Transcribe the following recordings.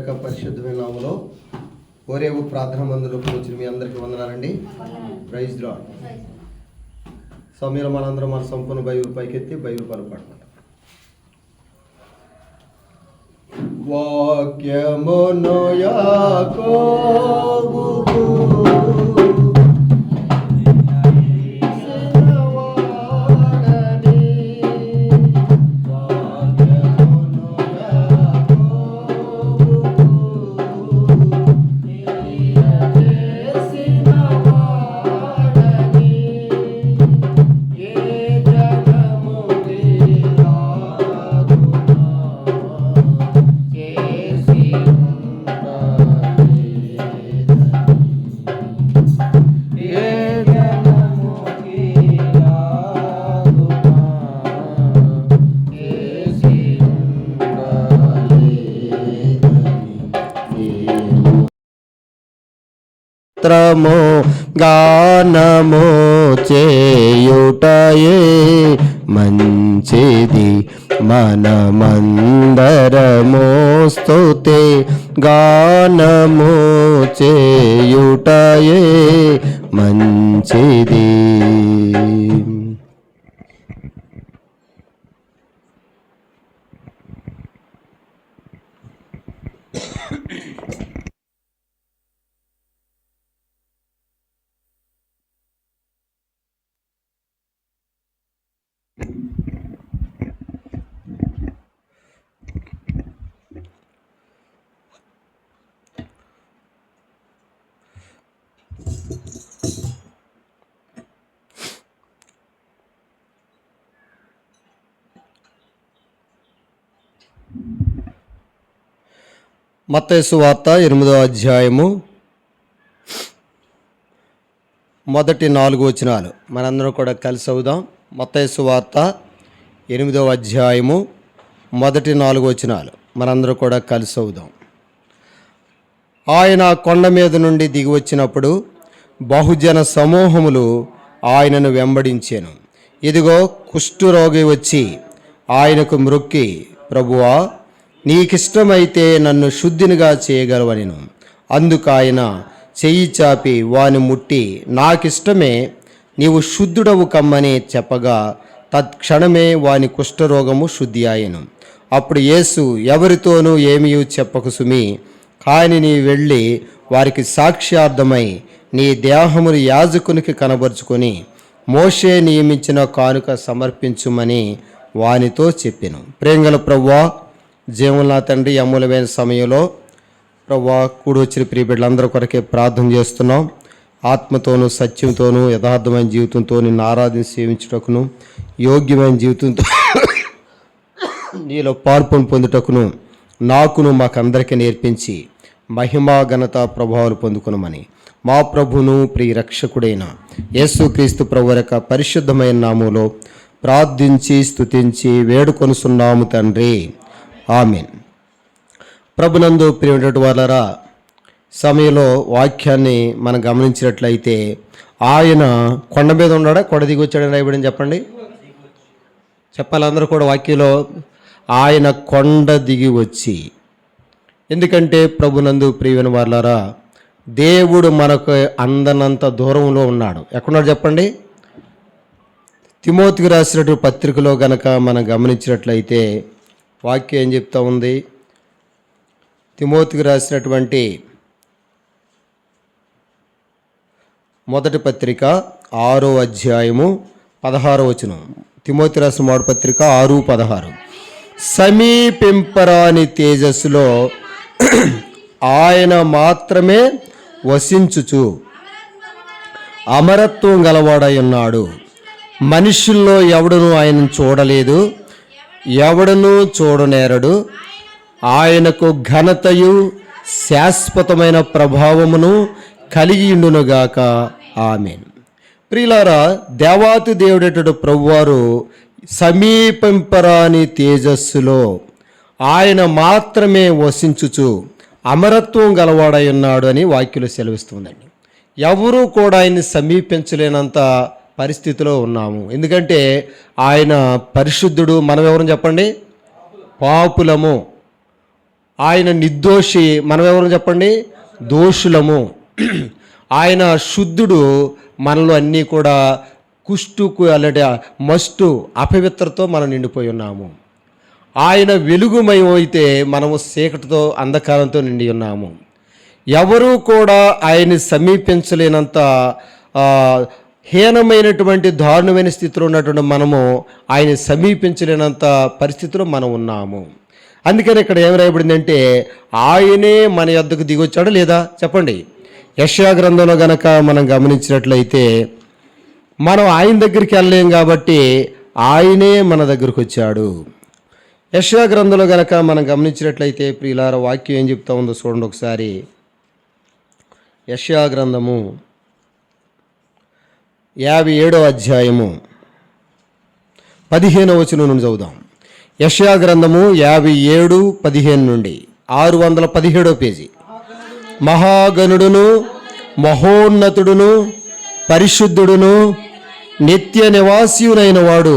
యొక్క పరిశుద్ధమైన నామములో ఓరేవు ప్రార్థన మందిరంలోకి వచ్చిన మీ అందరికీ వందనాలండి. Praise Lord. సమయంలో మనందరం మన సంపూర్ణ బైబిల్ పైకెత్తి బైబిల్ పలుకుపడతాం. వాక్యమును యాకోబుకు గానము చేయుటయే మంచిది, మనమందరము స్తుతి గానము చేయుటయే మంచిది. మత్తయి సువార్త 8వ అధ్యాయము మొదటి 4 వచనాలు మనందరం కూడా కలిసి అవుదాం. మత్తయి సువార్త 8వ అధ్యాయము మొదటి 4 వచనాలు మనందరం కూడా కలిసి అవుదాం. ఆయన కొండ మీద నుండి దిగి వచ్చినప్పుడు బహుజన సమూహములు ఆయనను వెంబడించాను. ఇదిగో కుష్ఠరోగి వచ్చి ఆయనకు మ్రొక్కి, ప్రభువా, నీకిష్టమైతే నన్ను శుద్ధినిగా చేయగలవనెను. అందుకు ఆయన చెయ్యి చాపి వాని ముట్టి, నాకిష్టమే, నీవు శుద్ధుడవు కమ్మని చెప్పగా తత్క్షణమే వాని కుష్ఠరోగము శుద్ధి ఆయను. అప్పుడు యేసు, ఎవరితోనూ ఏమీ చెప్పకు సుమి, కాని నీ వెళ్ళి వారికి సాక్ష్యార్థమై నీ దేహమును యాజకునికి కనబరుచుకొని మోషే నియమించిన కానుక సమర్పించుమని వానితో చెప్పెను. ప్రేంగల ప్రభువా, జీవన తండ్రి, అమూల్యమైన సమయంలో ప్రభువా కూడి వచ్చిన ప్రియ బిడ్డలందరి కొరకే ప్రార్థన చేస్తున్నాం. ఆత్మతోనూ సత్యంతోనూ యథార్థమైన జీవితంతో నిన్ను ఆరాధన సేవించుటకును యోగ్యమైన జీవితంతో నీలో పాల్పొని పొందుటకును నాకును మాకందరికీ నేర్పించి మహిమా ఘనత ప్రభావాలు పొందుకునమని మా ప్రభును ప్రియ రక్షకుడైన యేసుక్రీస్తు ప్రభు యొక్క పరిశుద్ధమైన నామములో ప్రార్థించి స్తుతించి వేడుకొనుచున్నాము తండ్రి, ఆమేన్. ప్రభునందు ప్రియమైనటువంటి వారలారా, సమయంలో వాక్యాన్ని మనం గమనించినట్లయితే ఆయన కొండ మీద ఉన్నాడా, కొండ దిగి వచ్చాడని రాయబడింది? చెప్పండి, చెప్పాలి అందరూ కూడా. వాక్యంలో ఆయన కొండ దిగి వచ్చి, ఎందుకంటే ప్రభునందు ప్రియమైన వారలారా, దేవుడు మనకు అందనంత దూరంలో ఉన్నాడు. ఎక్కడున్నాడు చెప్పండి? తిమోతికి రాసినటువంటి పత్రికలో గనక మనం గమనించినట్లయితే వాక్యం ఏం చెప్తా ఉంది? తిమోతికి రాసినటువంటి మొదటి పత్రిక 6వ అధ్యాయము 16వ వచనం. తిమోతి రాసిన మొదటి పత్రిక 6:16. సమీపింపరాని తేజస్సులో ఆయన మాత్రమే వసించుచు అమరత్వం గలవాడై ఉన్నాడు. మనుషుల్లో ఎవడునూ ఆయనను చూడలేదు, ఎవడనూ చూడనేరడు. ఆయనకు ఘనతయు శాశ్వతమైన ప్రభావమును కలిగి ఉండునుగాక, ఆమేన్. ప్రియులారా, దేవాతి దేవుడేటడు ప్రభువారు సమీపింపరాని తేజస్సులో ఆయన మాత్రమే వసించుచు అమరత్వం గలవాడై ఉన్నాడు అని వాక్యులు సెలవిస్తుందండి. ఎవరూ కూడా ఆయన్ని సమీపించలేనంత పరిస్థితిలో ఉన్నాము. ఎందుకంటే ఆయన పరిశుద్ధుడు, మనం ఎవరని చెప్పండి? పాపులము. ఆయన నిర్దోషి, మనం ఎవరు చెప్పండి? దోషులము. ఆయన శుద్ధుడు, మనలో అన్నీ కూడా కుష్టుకు అలాంటి మస్టు అపవిత్రతో మనం నిండిపోయి ఉన్నాము. ఆయన వెలుగుమయం అయితే మనము చీకటితో అంధకారంతో నిండి ఉన్నాము. ఎవరూ కూడా ఆయన్ని సమీపించలేనంత హీనమైనటువంటి దారుణమైన స్థితిలో ఉన్నటువంటి మనము ఆయన సమీపించలేనంత పరిస్థితిలో మనం ఉన్నాము. అందుకని ఇక్కడ ఏం రాయబడిందంటే ఆయనే మన యొద్దకు దిగొచ్చాడు లేదా చెప్పండి. యెషయా గ్రంథంలో గనక మనం గమనించినట్లయితే మనం ఆయన దగ్గరికి వెళ్ళలేం కాబట్టి ఆయనే మన దగ్గరకు వచ్చాడు. యెషయా గ్రంథంలో గనక మనం గమనించినట్లయితే ప్రియులార వాక్యం ఏం చెప్తా ఉందో చూడండి ఒకసారి. యెషయా గ్రంథము 57వ అధ్యాయము 15వ వచనం నుండి చదువుదాం. యెషయా గ్రంథము 57:15 నుండి 617వ పేజీ. మహాగణుడును మహోన్నతుడును పరిశుద్ధుడును నిత్య నివాసియునైన వాడు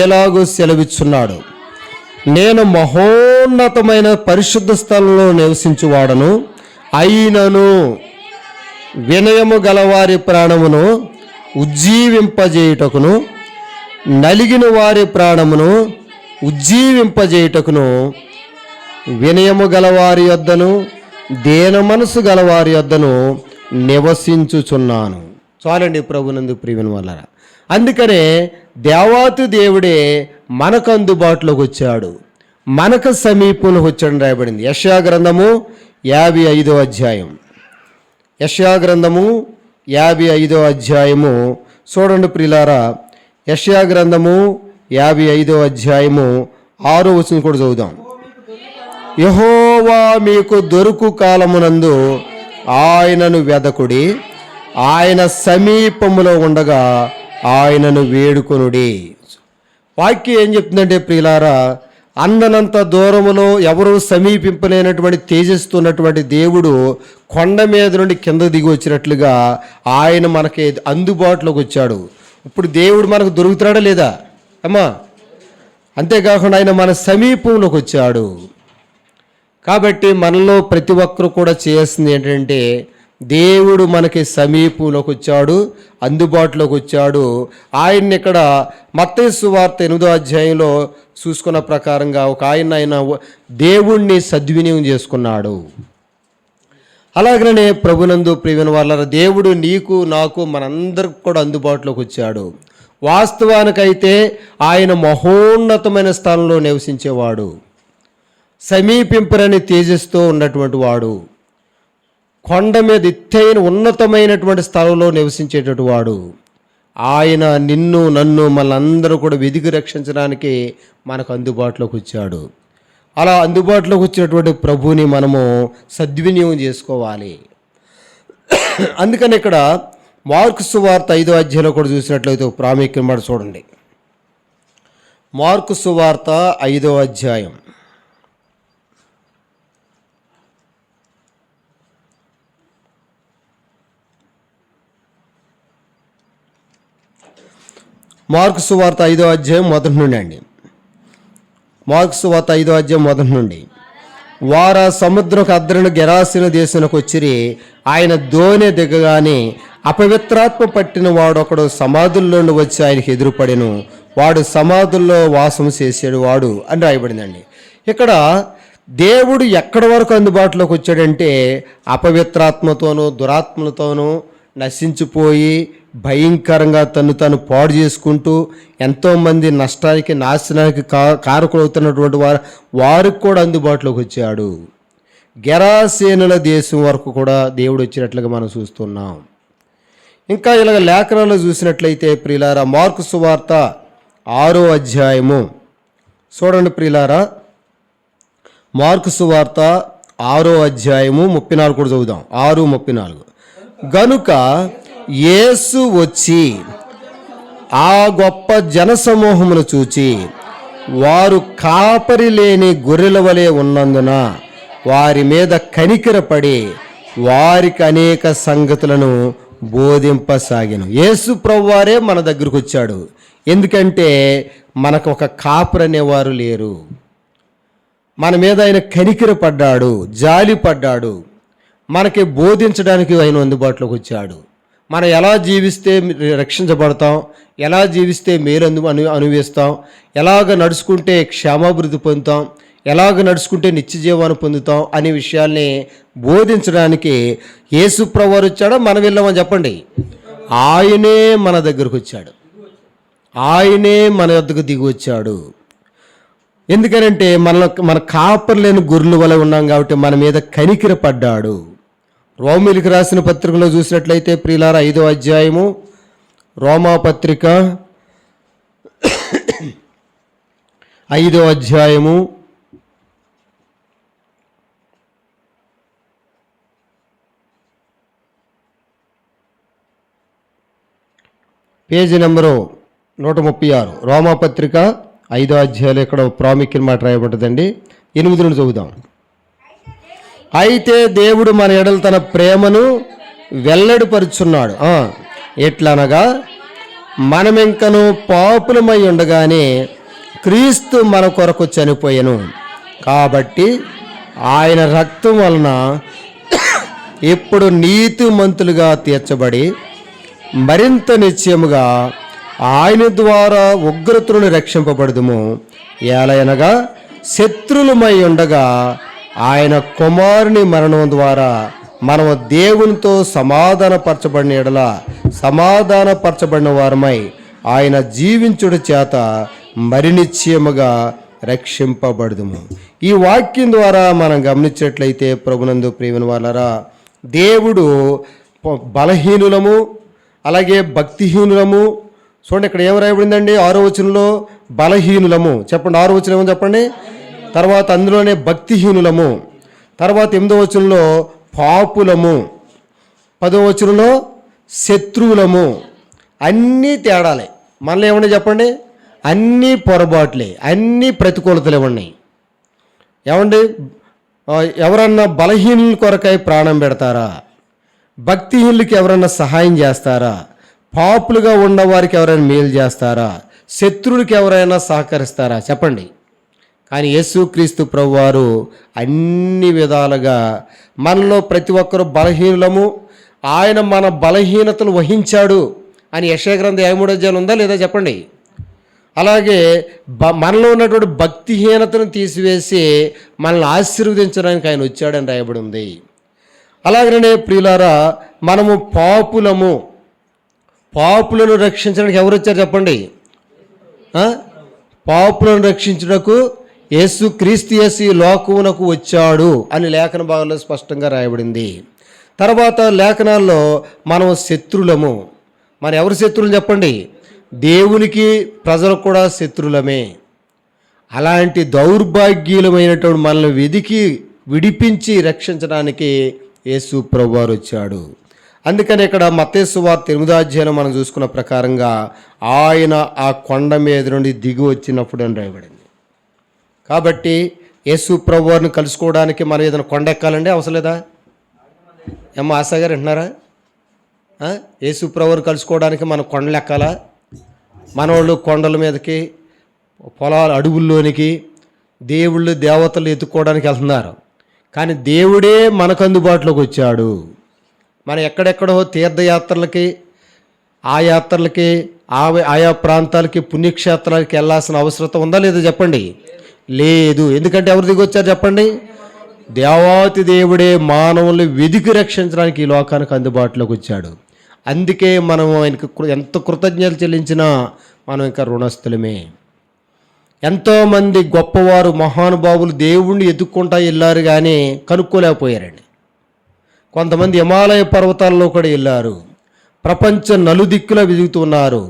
ఎలాగూ సెలవిచ్చున్నాడు, నేను మహోన్నతమైన పరిశుద్ధ స్థలంలో నివసించువాడను అయినను వినయము గలవారి ప్రాణమును ఉజ్జీవింపజేయుటకును నలిగిన వారి ప్రాణమును ఉజ్జీవింపజేయుటకును వినయము గలవారి యొద్దను దేన మనసు గలవారి యొద్దను నివసించుచున్నాను. చాలండి ప్రభునందు ప్రియమైన వాళ్ళారా. అందుకనే దేవాతి దేవుడే మనకు అందుబాటులోకి వచ్చాడు, మనకు సమీపంలోకి వచ్చాడని రాయబడింది. యెషయా గ్రంథము 55వ అధ్యాయం. యెషయా గ్రంథము 55వ అధ్యాయము చూడండి ప్రియులారా. యెషయా గ్రంథము 55వ అధ్యాయము 6వ వచనం కూడా చదువుదాం. యెహోవా మీకు దొరుకు కాలమునందు ఆయనను వెదకుడి, ఆయన సమీపములో ఉండగా ఆయనను వేడుకొనుడి. వాక్యం ఏం చెప్తుందంటే ప్రియులారా, అందనంత దూరములో ఎవరూ సమీపింపలేనటువంటి తేజస్తున్నటువంటి దేవుడు కొండ మీద నుండి కింద దిగి వచ్చినట్లుగా ఆయన మనకి అందుబాటులోకి వచ్చాడు. ఇప్పుడు దేవుడు మనకు దొరుకుతున్నాడా లేదా అమ్మా? అంతేకాకుండా ఆయన మన సమీపంలోకి వచ్చాడు. కాబట్టి మనలో ప్రతి ఒక్కరు కూడా చేయాల్సింది ఏంటంటే దేవుడు మనకి సమీపంలోకి వచ్చాడు, అందుబాటులోకి వచ్చాడు. ఆయన్ని ఇక్కడ మత్తయి సువార్త 8వ అధ్యాయంలో చూసుకున్న ప్రకారంగా ఒక ఆయన దేవుణ్ణి సద్వినియోగం చేసుకున్నాడు. అలాగనే ప్రభునందు ప్రియమైన వాళ్ళ దేవుడు నీకు నాకు మనందరికి కూడా అందుబాటులోకి వచ్చాడు. వాస్తవానికైతే ఆయన మహోన్నతమైన స్థానంలో నివసించేవాడు, సమీపింపరని తేజస్తో ఉన్నటువంటి వాడు, కొండ మీద ఎత్తైన ఉన్నతమైనటువంటి స్థలంలో నివసించేటటువంటి వాడు. ఆయన నిన్ను నన్ను మనందరూ కూడా వెదికి రక్షించడానికి మనకు అందుబాటులోకి వచ్చాడు. అలా అందుబాటులోకి వచ్చినటువంటి ప్రభువుని మనము సద్వినియోగం చేసుకోవాలి. అందుకని ఇక్కడ మార్కు సువార్త 5వ అధ్యాయంలో కూడా చూసినట్లయితే ప్రాముఖ్యం మాట చూడండి. మార్కు సువార్త 5వ అధ్యాయం మార్కు సువార్త 5వ అధ్యాయం మొదటి నుండి అండి. మార్కు సువార్త 5వ అధ్యాయం మొదటి నుండి. వార సముద్రకు అద్దరిని గెరాసిన దేశానికి వచ్చిరి. ఆయన దోణి దిగగానే అపవిత్రాత్మ పట్టిన వాడు ఒకడు సమాధుల్లో నుండి వచ్చి ఆయనకి ఎదురుపడెను. వాడు సమాధుల్లో వాసం చేసాడు వాడు అని రాయబడిందండి. ఇక్కడ దేవుడు ఎక్కడి వరకు అందుబాటులోకి వచ్చాడంటే అపవిత్రాత్మతోనూ దురాత్మలతోనూ నశించిపోయి భయంకరంగా తను పాడు చేసుకుంటూ ఎంతోమంది నష్టానికి నాశనానికి కారకులవుతున్నటువంటి వారికి కూడా అందుబాటులోకి వచ్చాడు. గెరాసేనుల దేశం వరకు కూడా దేవుడు వచ్చినట్లుగా మనం చూస్తున్నాం. ఇంకా ఇలాగ లేఖనాలు చూసినట్లయితే ప్రియులారా మార్కు సువార్త 6వ అధ్యాయము చూడండి ప్రియులారా. మార్కు సువార్త 6వ అధ్యాయము 34 కూడా చదువుదాం. 6:34. గనుక యేసు వచ్చి ఆ గొప్ప జనసమూహమును చూచి వారు కాపరి లేని గొర్రెల వలె ఉన్నందున వారి మీద కనికరపడి వారికి అనేక సంగతులను బోధింపసాగాను. యేసు ప్రభువారే మన దగ్గరకు వచ్చాడు. ఎందుకంటే మనకు ఒక కాపరి అనేవారు లేరు. మన మీద ఆయన కనికరపడ్డాడు, జాలి పడ్డాడు, మనకి బోధించడానికి ఆయన అందుబాటులోకి వచ్చాడు. మనం ఎలా జీవిస్తే రక్షించబడతాం, ఎలా జీవిస్తే మేలు అనుభవిస్తాం, ఎలాగ నడుచుకుంటే క్షేమాభివృద్ధి పొందుతాం, ఎలాగ నడుచుకుంటే నిత్య జీవాన్ని పొందుతాం అనే విషయాల్ని బోధించడానికి యేసుప్రభువు వచ్చాడో మనం వెళ్ళామని చెప్పండి. ఆయనే మన దగ్గరకు వచ్చాడు, ఆయనే మన వద్దకు దిగి వచ్చాడు. ఎందుకనంటే మన కాపరి లేని గొర్రెల వలె ఉన్నాం కాబట్టి మన మీద కనికరపడ్డాడు. రోమీయులకు రాసిన పత్రికలో చూసినట్లయితే ప్రియులారా 5వ అధ్యాయము, రోమా పత్రిక 5వ అధ్యాయము పేజీ నెంబరు 136, రోమా పత్రిక 5వ అధ్యాయంలో ఇక్కడ ప్రాముఖ్యం మాట రాయబడ్డదండి. 8 నుండి చదువుదాం. అయితే దేవుడు మన ఎడల తన ప్రేమను వెల్లడిపరుచున్నాడు. ఎట్లనగా మనమింకను పాపులమై ఉండగానే క్రీస్తు మన కొరకు చనిపోయెను. కాబట్టి ఆయన రక్తం వలన ఇప్పుడు నీతిమంతులుగా తీర్చబడి మరింత నిశ్చయముగా ఆయన ద్వారా ఉగ్రతను రక్షింపబడదుము. ఏలయనగా శత్రులమై ఉండగా ఆయన కుమారుని మరణం ద్వారా మనము దేవునితో సమాధానపరచబడిన ఎడల సమాధానపరచబడిన వారమై ఆయన జీవించుట చేత మరి నిశ్చయముగా రక్షింపబడదుము. ఈ వాక్యం ద్వారా మనం గమనించినట్లయితే ప్రభునందు ప్రియమైన వాళ్ళరా, దేవుడు బలహీనులము అలాగే భక్తిహీనులము. చూడండి ఇక్కడ ఏం రాయబడిందండి? 6వ వచనంలో బలహీనులము చెప్పండి, 6వ వచనం ఏమని చెప్పండి. తర్వాత అందులోనే భక్తిహీనులము, తర్వాత 8వ వచనంలో పాపులము, 10వ వచనంలో శత్రువులము. అన్నీ తేడాలే. మనలో ఏమన్నా చెప్పండి, అన్నీ పొరపాట్లే, అన్నీ ప్రతికూలతలు ఇవ్వండి. ఏమండి, ఎవరన్నా బలహీనుల కొరకై ప్రాణం పెడతారా? భక్తిహీనులకి ఎవరన్నా సహాయం చేస్తారా? పాపులుగా ఉన్నవారికి ఎవరైనా మేలు చేస్తారా? శత్రువులకి ఎవరైనా సహకరిస్తారా? చెప్పండి. కానీ యేసుక్రీస్తు ప్రభువారు అన్ని విధాలుగా మనలో ప్రతి ఒక్కరూ బలహీనులము, ఆయన మన బలహీనతను వహించాడు అని యెషయా గ్రంథం 53వ అధ్యాయం ఉందా లేదా చెప్పండి. అలాగే మనలో ఉన్నటువంటి భక్తిహీనతను తీసివేసి మనల్ని ఆశీర్వదించడానికి ఆయన వచ్చాడని రాయబడి ఉంది. అలాగనే ప్రియులారా, మనము పాపులను రక్షించడానికి ఎవరు వచ్చారు చెప్పండి? పాపులను రక్షించుటకు యేసుక్రీస్తు యేసు లోకమునకు వచ్చాడు అని లేఖన భాగంలో స్పష్టంగా రాయబడింది. తర్వాత లేఖనాల్లో మనం శత్రులము. మన ఎవరు శత్రువులు చెప్పండి? దేవునికి ప్రజలకు కూడా శత్రులమే. అలాంటి దౌర్భాగ్యులమైనటువంటి మనల్ని వెదికి విడిపించి రక్షించడానికి యేసు ప్రభువారు వచ్చాడు. అందుకని ఇక్కడ మత్తయి సువార్త 8వ అధ్యాయం మనం చూసుకున్న ప్రకారంగా ఆయన ఆ కొండ మీద నుండి దిగి వచ్చినప్పుడు అని రాయబడింది. కాబట్టి యేసు ప్రభువారిని కలుసుకోవడానికి మనం ఏదైనా కొండ ఎక్కాలండి, అవసరం లేదా? ఏమో ఆశా గారు అంటున్నారా? యేసు ప్రభువారిని కలుసుకోవడానికి మనం కొండలు ఎక్కాలా? మనవాళ్ళు కొండల మీదకి, పొలాల అడవుల్లోనికి దేవుళ్ళు దేవతలు ఎత్తుక్కోవడానికి వెళ్తున్నారు. కానీ దేవుడే మనకు అందుబాటులోకి వచ్చాడు. మనం ఎక్కడెక్కడో తీర్థయాత్రలకి, ఆ యాత్రలకి, ఆయా ప్రాంతాలకి, పుణ్యక్షేత్రాలకి వెళ్ళాల్సిన అవసరం ఉందా లేదా చెప్పండి? లేదు. ఎందుకంటే ఎవరు దిగి వచ్చారు చెప్పండి? దేవాతి దేవుడే మానవుల్ని వెదికి రక్షించడానికి ఈ లోకానికి అందుబాటులోకి వచ్చాడు. అందుకే మనం ఆయనకు ఎంత కృతజ్ఞతలు చెల్లించినా మనం ఇంకా రుణస్థులమే. ఎంతోమంది గొప్పవారు మహానుభావులు దేవుణ్ణి ఎదుక్కుంటా వెళ్ళారు కానీ కనుక్కోలేకపోయారండి. కొంతమంది హిమాలయ పర్వతాల్లో కూడా వెళ్ళారు. ప్రపంచ నలుదిక్కులా వెతుకుతున్నారు.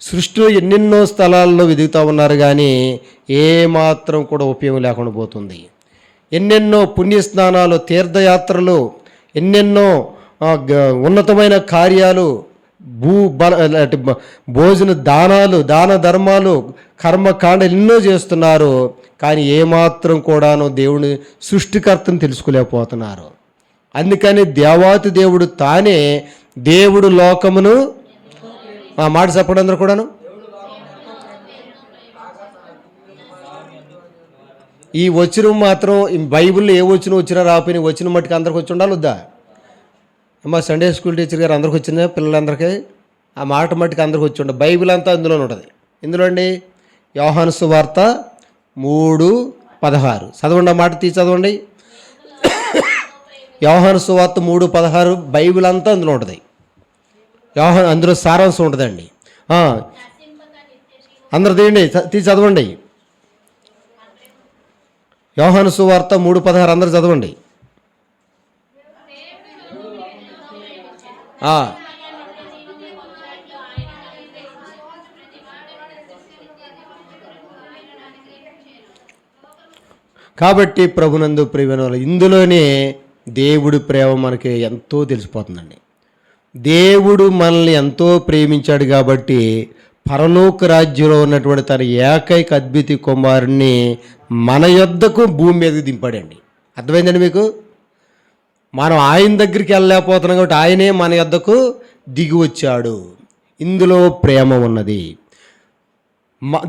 సృష్టిలో ఎన్నెన్నో స్థలాల్లో వెతుకుతూ ఉన్నారు కానీ ఏమాత్రం కూడా ఉపయోగం లేకుండా పోతుంది. ఎన్నెన్నో పుణ్యస్నానాలు, తీర్థయాత్రలు, ఎన్నెన్నో ఉన్నతమైన కార్యాలు, భోజన దానాలు, దాన ధర్మాలు, కర్మకాండలు ఎన్నో చేస్తున్నారు. కానీ ఏమాత్రం కూడాను దేవుని సృష్టికర్తను తెలుసుకోలేకపోతున్నారు. అందుకని దేవాతి దేవుడు తానే దేవుడు లోకమును, మాట చెప్పండి అందరూ కూడాను, ఈ వచనం మాత్రం ఈ బైబిల్లో ఏ వచ్చినా రాపోయిన వచ్చిన మట్టుకు అందరికి వచ్చి ఉండాలి వద్దా? అమ్మ సండే స్కూల్ టీచర్ గారు అందరికి వచ్చిందా? పిల్లలందరికీ ఆ మాట మట్టుకు అందరికి వచ్చి ఉండాలి. బైబిల్ అంతా అందులోనే ఉంటుంది. ఇందులో అండి యోహాను సువార్త 3:16 చదవండి. ఆ మాట తీసి చదవండి. యోహాను సువార్త 3:16 బైబిల్ అంతా అందులో ఉంటుంది. అందులో సారాంశం ఉంటుందండి. అందరు తీయండి, తీసి చదవండి. యోహాను సువార్త 3:16 అందరు చదవండి. కాబట్టి ప్రభునందు ప్రియమైన వాళ్ళు, ఇందులోనే దేవుడి ప్రేమ మనకి ఎంతో తెలిసిపోతుందండి. దేవుడు మనల్ని ఎంతో ప్రేమించాడు కాబట్టి పరలోక రాజ్యంలో ఉన్నటువంటి తన ఏకైక అద్భుత కుమారుణ్ణి మన యొద్దకు భూమి మీదకి దింపాడండి. అర్థమైందండి మీకు? మనం ఆయన దగ్గరికి వెళ్ళలేకపోతున్నాం కాబట్టి ఆయనే మన యొద్దకు దిగి వచ్చాడు. ఇందులో ప్రేమ ఉన్నది.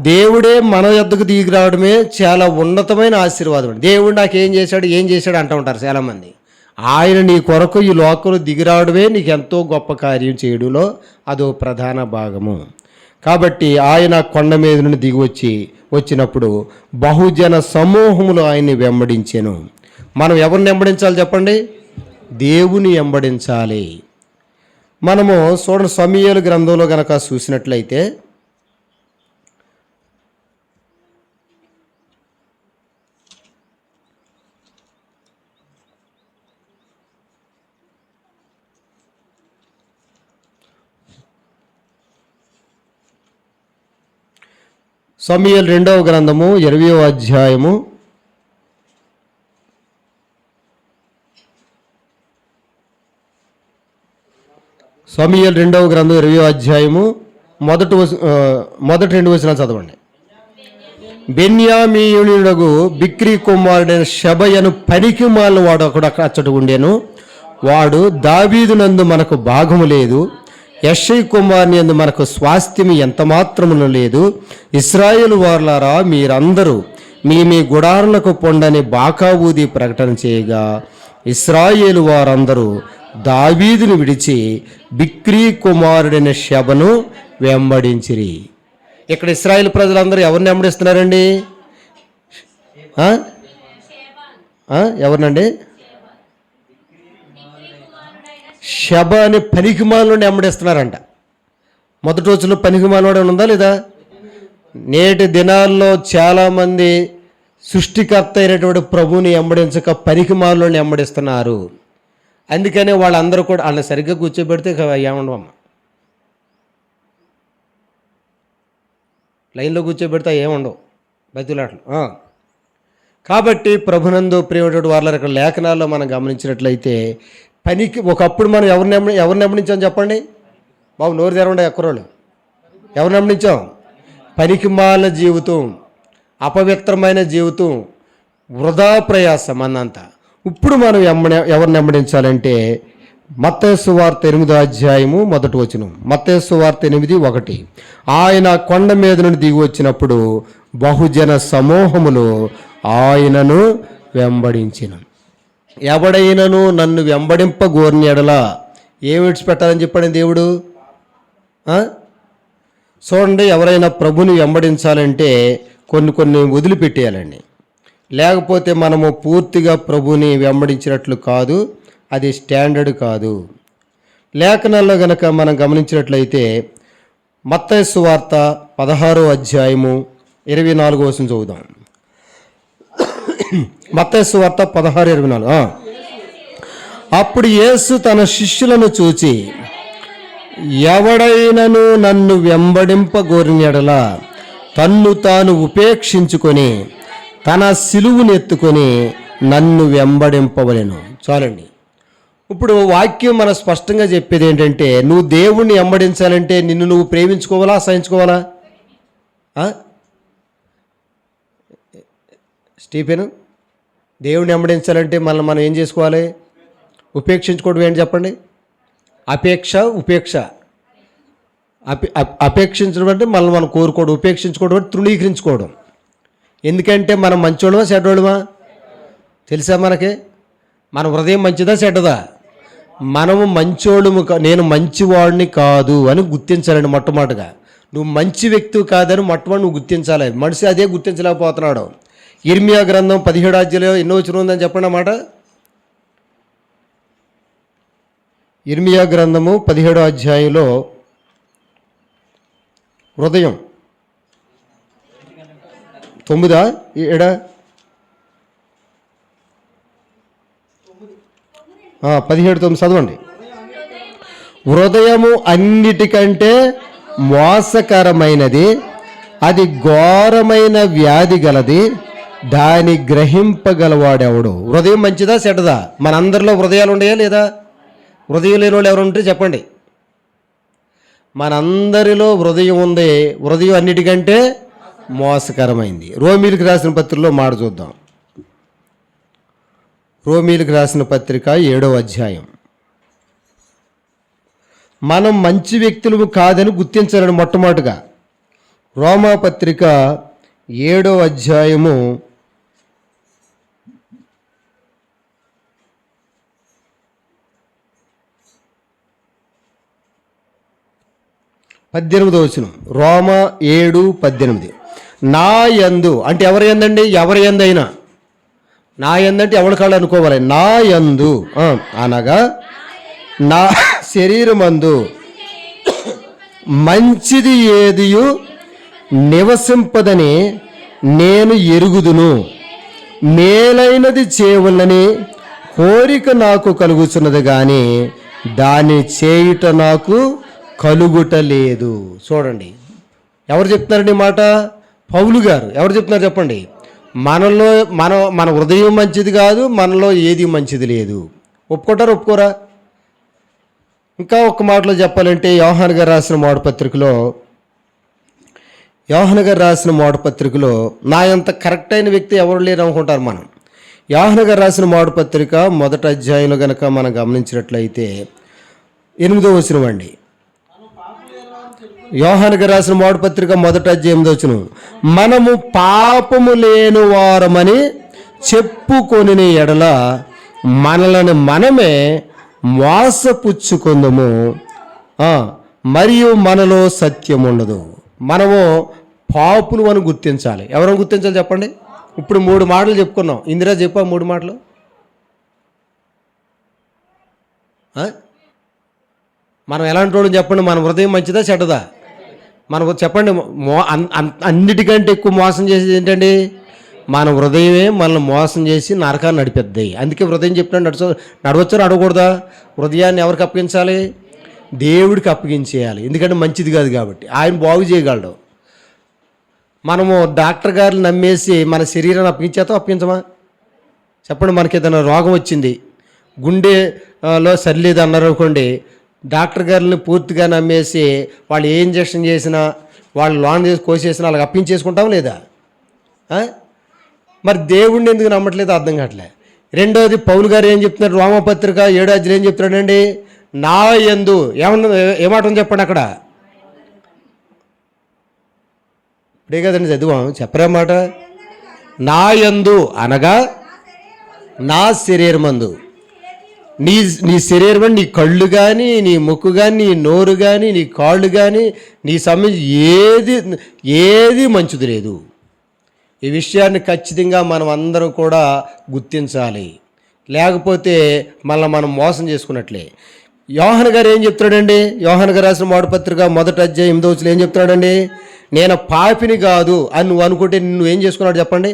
దేవుడే మన యొద్దకు దిగి రావడమే చాలా ఉన్నతమైన ఆశీర్వాదం. దేవుడు నాకు ఏం చేశాడు అంటూ ఉంటారు చాలామంది. ఆయన నీ కొరకు ఈ లోకంలో దిగి రావడమే నీకు ఎంతో గొప్ప కార్యం చేయడంలో అదో ప్రధాన భాగము. కాబట్టి ఆయన కొండ మీద నుండి దిగి వచ్చినప్పుడు బహుజన సమూహములు ఆయన్ని వెంబడించెను. మనం ఎవరిని వెంబడించాలి చెప్పండి? దేవుని వెంబడించాలి. మనము చూడండి, సమూయేలు గ్రంథంలో కనుక చూసినట్లయితే సమూయేలు 2వ గ్రంథము 20వ అధ్యాయము 20వ అధ్యాయము మొదటి 2 వచనాలు చదవండి. బెన్యామీయునిడగు బిక్రీ కుమారుడైన షెబయను పనికిమాలిన వాడు అచ్చట ఉండెను. వాడు దావీదునందు మనకు భాగము లేదు, యెషై కుమారుని యందు మనకు స్వాస్థ్యము ఎంత మాత్రమును లేదు. ఇశ్రాయేలు వారులారా, మీరందరూ మీ గుడారులకు పొండని బాకా ఊది ప్రకటన చేయగా ఇశ్రాయేలు వారందరూ దావీదును విడిచి బిక్రీ కుమారుడైన షెబను వెంబడించిరి. ఇక్కడ ఇశ్రాయేలు ప్రజలందరూ ఎవరిని వెంబడిస్తున్నారండి? ఎవరినండి? షెబ అని పనికిమాలినోడిని వెంబడిస్తున్నారంట. మొదటి రోజుల్లో పనికిమాలినోడు ఉందా లేదా? నేటి దినాల్లో చాలామంది సృష్టికర్త అయినటువంటి ప్రభువుని వెంబడించక పనికిమాలినోడిని వెంబడిస్తున్నారు. అందుకనే వాళ్ళందరూ కూడా వాళ్ళని సరిగ్గా కూర్చోబెడితే ఏమండవమ్మ, లైన్లో కూర్చోబెడితే ఏముండవు బతులాట్లు. కాబట్టి ప్రభునందు ప్రియమైనటువంటి వాళ్ళ ఇక్కడ లేఖనాల్లో మనం గమనించినట్లయితే ఒకప్పుడు మనం ఎవరిని వెంబడించాం చెప్పండి బాబు? నోరు తెరవండి ఎక్కరోళ్ళు. ఎవరిని వెంబడించాం? పనికిమాలిన జీవితం, అపవిత్రమైన జీవితం, వృధా ప్రయాసం అన్నంత. ఇప్పుడు మనం ఎవరిని వెంబడించాలంటే మత్తయి సువార్త 8వ అధ్యాయము 1వ వచనం. మత్తయి సువార్త 8:1. ఆయన కొండ మీద నుండి దిగి వచ్చినప్పుడు బహుజన సమూహములు ఆయనను వెంబడించిన. ఎవడైనను నన్ను వెంబడింపగోరిన ఎడల ఏమి విడిచిపెట్టాలని చెప్పాడు దేవుడు? చూడండి, ఎవరైనా ప్రభుని వెంబడించాలంటే కొన్ని వదిలిపెట్టేయాలండి. లేకపోతే మనము పూర్తిగా ప్రభుని వెంబడించినట్లు కాదు, అది స్టాండర్డ్ కాదు. లేఖనాల్లో గనక మనం గమనించినట్లయితే మత్తయి సువార్త 16వ అధ్యాయము 24వ వచనం చదువుదాం. మత్తయి సువార్త 16:24. అప్పుడు యేసు తన శిష్యులను చూచి, ఎవడైనను నన్ను వెంబడింపగోరిన యెడల తన్ను తాను ఉపేక్షించుకొని తన సిలువును ఎత్తుకొని నన్ను వెంబడింపవలెను. చాలండి. ఇప్పుడు వాక్యం మన స్పష్టంగా చెప్పేది ఏంటంటే, నువ్వు దేవుణ్ణి వెంబడించాలంటే నిన్ను నువ్వు ప్రేమించుకోవాలా, అసహించుకోవాలా? స్టీఫెను, దేవుణ్ణి వెంబడించాలంటే మనం ఏం చేసుకోవాలి? ఉపేక్షించుకోవడం ఏంటి చెప్పండి? ఉపేక్ష. అపేక్షించడం అంటే మనం కోరుకోవడం, ఉపేక్షించుకోవడం అంటే తృణీకరించుకోవడం. ఎందుకంటే మనం మంచోళ్ళమా చెడ్డోళ్ళమా తెలుసా మనకి? మన హృదయం మంచిదా చెడ్డదా? మనము మంచోళ్ళము నేను మంచివాడిని కాదు అని గుర్తించాలండి. మొట్టమొదటిగా నువ్వు మంచి వ్యక్తి కాదని మొట్టమొదటి నువ్వు గుర్తించాలి. మనిషి అదే గుర్తించలేకపోతున్నాడు. ఇర్మియా గ్రంథం 17వ అధ్యాయంలో ఎన్నో వచనం ఉందని చెప్పండి అన్నమాట. ఇర్మియా గ్రంథము 17వ అధ్యాయంలో హృదయం 9 7 17:9 చదవండి. హృదయము అన్నిటికంటే మోసకరమైనది, అది ఘోరమైన వ్యాధి గలది, దాని గ్రహింపగలవాడెవడు? హృదయం మంచిదా చెడ్డదా? మనందరిలో హృదయాలు ఉన్నాయా లేదా? హృదయం లేని వాళ్ళు ఎవరు ఉంటే చెప్పండి. మనందరిలో హృదయం ఉంది. హృదయం అన్నిటికంటే మోసకరమైంది. రోమీలకు రాసిన పత్రికలో మాట చూద్దాం. రోమీలకు రాసిన పత్రిక 7వ అధ్యాయం. మనం మంచి వ్యక్తులు కాదని గుర్తించాలని మొట్టమొదటిగా రోమా పత్రిక 7వ అధ్యాయము 18వ వచనం. రోమా 7:18. నా యందు అంటే ఎవరి యందండి? ఎవరి యందైనా నా యందంటే ఎవరి కాళ్ళు అనుకోవాలి. నా యందు అనగా నా శరీరమందు మంచిది ఏదియు నివసింపదని నేను ఎరుగుదును, మేలైనది చేయవలనని కోరిక నాకు కలుగుతున్నది కానీ దాన్ని చేయుట నాకు కలుగుట లేదు. చూడండి, ఎవరు చెప్తున్నారండి మాట? పౌలు గారు. ఎవరు చెప్తున్నారు చెప్పండి? మనలో మన హృదయం మంచిది కాదు, మనలో ఏది మంచిది లేదు. ఒప్పుకుంటారా ఒప్పుకోరా? ఇంకా ఒక్క మాటలో చెప్పాలంటే యోహాను గారు రాసిన మోడ పత్రికలో నా అంత కరెక్ట్ అయిన వ్యక్తి ఎవరు లేరు అనుకుంటారు మనం. యోహాను గారు రాసిన మోడ పత్రిక 1వ అధ్యాయంలో కనుక మనం గమనించినట్లయితే 8వ వచనం అండి. యోహాను గారు రాసిన మోడ పత్రిక 1వ అధ్యాయం 8వ వచనం. మనము పాపము లేని వారమని చెప్పుకొని ఎడల మనలను మనమే మోసపుచ్చుకుందము, మరియు మనలో సత్యం ఉండదు. మనము పాపులు అని గుర్తించాలి. ఎవరైనా గుర్తించాలి చెప్పండి. ఇప్పుడు 3 మాటలు చెప్పుకున్నాం. ఇందిరా చెప్పా 3 మాటలు. మనం ఎలాంటి వాడు చెప్పండి? మన హృదయం మంచిదా చెడ్డదా? మనం చెప్పండి. అన్నిటికంటే ఎక్కువ మోసం చేసేది ఏంటండి? మన హృదయమే మనల్ని మోసం చేసి నరకాన్ని నడిపిద్ది. అందుకే హృదయం చెప్పినా నడవచ్చో నడవకూడదా? హృదయాన్ని ఎవరికి అప్పగించాలి? దేవుడికి అప్పగించేయాలి. ఎందుకంటే మంచిది కాదు కాబట్టి, ఆయన బాగు చేయగలడు. మనము డాక్టర్ గారిని నమ్మేసి మన శరీరాన్ని అప్పగించమా చెప్పండి? మనకి ఏదైనా రోగం వచ్చింది, గుండెలో సరిలేదు అన్నారు అనుకోండి, డాక్టర్ గారిని పూర్తిగా నమ్మేసి వాళ్ళు ఏ ఇంజక్షన్ చేసినా, వాళ్ళు లోన్ చేసి కోసేసినా వాళ్ళకి అప్పించేసుకుంటాం లేదా? మరి దేవుడిని ఎందుకు నమ్మట్లేదు అర్థం కావట్లే. రెండోది పౌలు గారు ఏం చెప్తున్నారు? రోమపత్రిక 7వ అధ్యాయం ఏం చెప్తున్నాడండి? నా యందు ఏమాట చెప్పండి అక్కడ. ఇప్పుడే కదండి చదివాం, చెప్పరా మాట? నా యందు అనగా నా శరీరమందు. నీ శరీరం, నీ కళ్ళు కానీ, నీ ముక్కు కానీ, నీ నోరు కానీ, నీ కాళ్ళు కానీ, నీ సంబంధించి ఏది మంచిది లేదు. ఈ విషయాన్ని ఖచ్చితంగా మనం అందరం కూడా గుర్తించాలి. లేకపోతే మనం మోసం చేసుకున్నట్లే. యోహాను గారు ఏం చెప్తాడండి? యోహాను గారు రాసిన మోడ పత్రిక 1వ అధ్యాయం 8వ వచనం ఏం చెప్తాడండి? నేను పాపిని కాదు అని నువ్వు అనుకుంటే నిన్ను ఏం చేసుకున్నాడు చెప్పండి?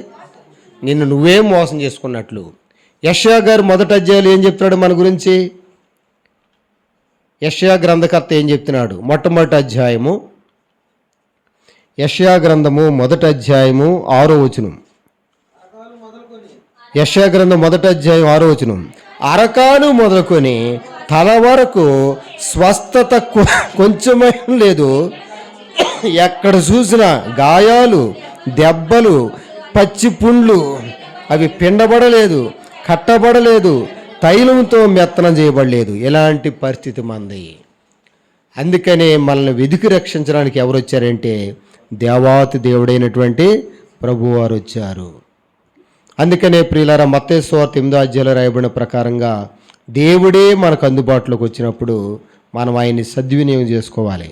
నిన్ను నువ్వే మోసం చేసుకున్నట్లు. యెషయా గారు 1వ అధ్యాయంలో ఏం చెప్తున్నాడు మన గురించి? యెషయా గ్రంథకర్త ఏం చెప్తున్నాడు? మొట్టమొదటి అధ్యాయము, యెషయా గ్రంథము 1వ అధ్యాయము 6వ వచనం. యెషయా గ్రంథం 1వ అధ్యాయం 6వ వచనం. అరకాలు మొదలుకొని తల వరకు స్వస్థత కొంచెమైనా లేదు, ఎక్కడ చూసినా గాయాలు, దెబ్బలు, పచ్చి పుండ్లు, అవి పిండబడలేదు, కట్టబడలేదు, తైలంతో మెత్తనం చేయబడలేదు. ఇలాంటి పరిస్థితి మంది. అందుకనే మనల్ని వెతికి రక్షించడానికి ఎవరు వచ్చారంటే దేవాతి దేవుడైనటువంటి ప్రభువారు వచ్చారు. అందుకనే ప్రియులారా, మత్తయి సువార్త 8వ అధ్యాయంలో రాయబడిన ప్రకారంగా దేవుడే మనకు అందుబాటులోకి వచ్చినప్పుడు మనం ఆయన్ని సద్వినియోగం చేసుకోవాలి.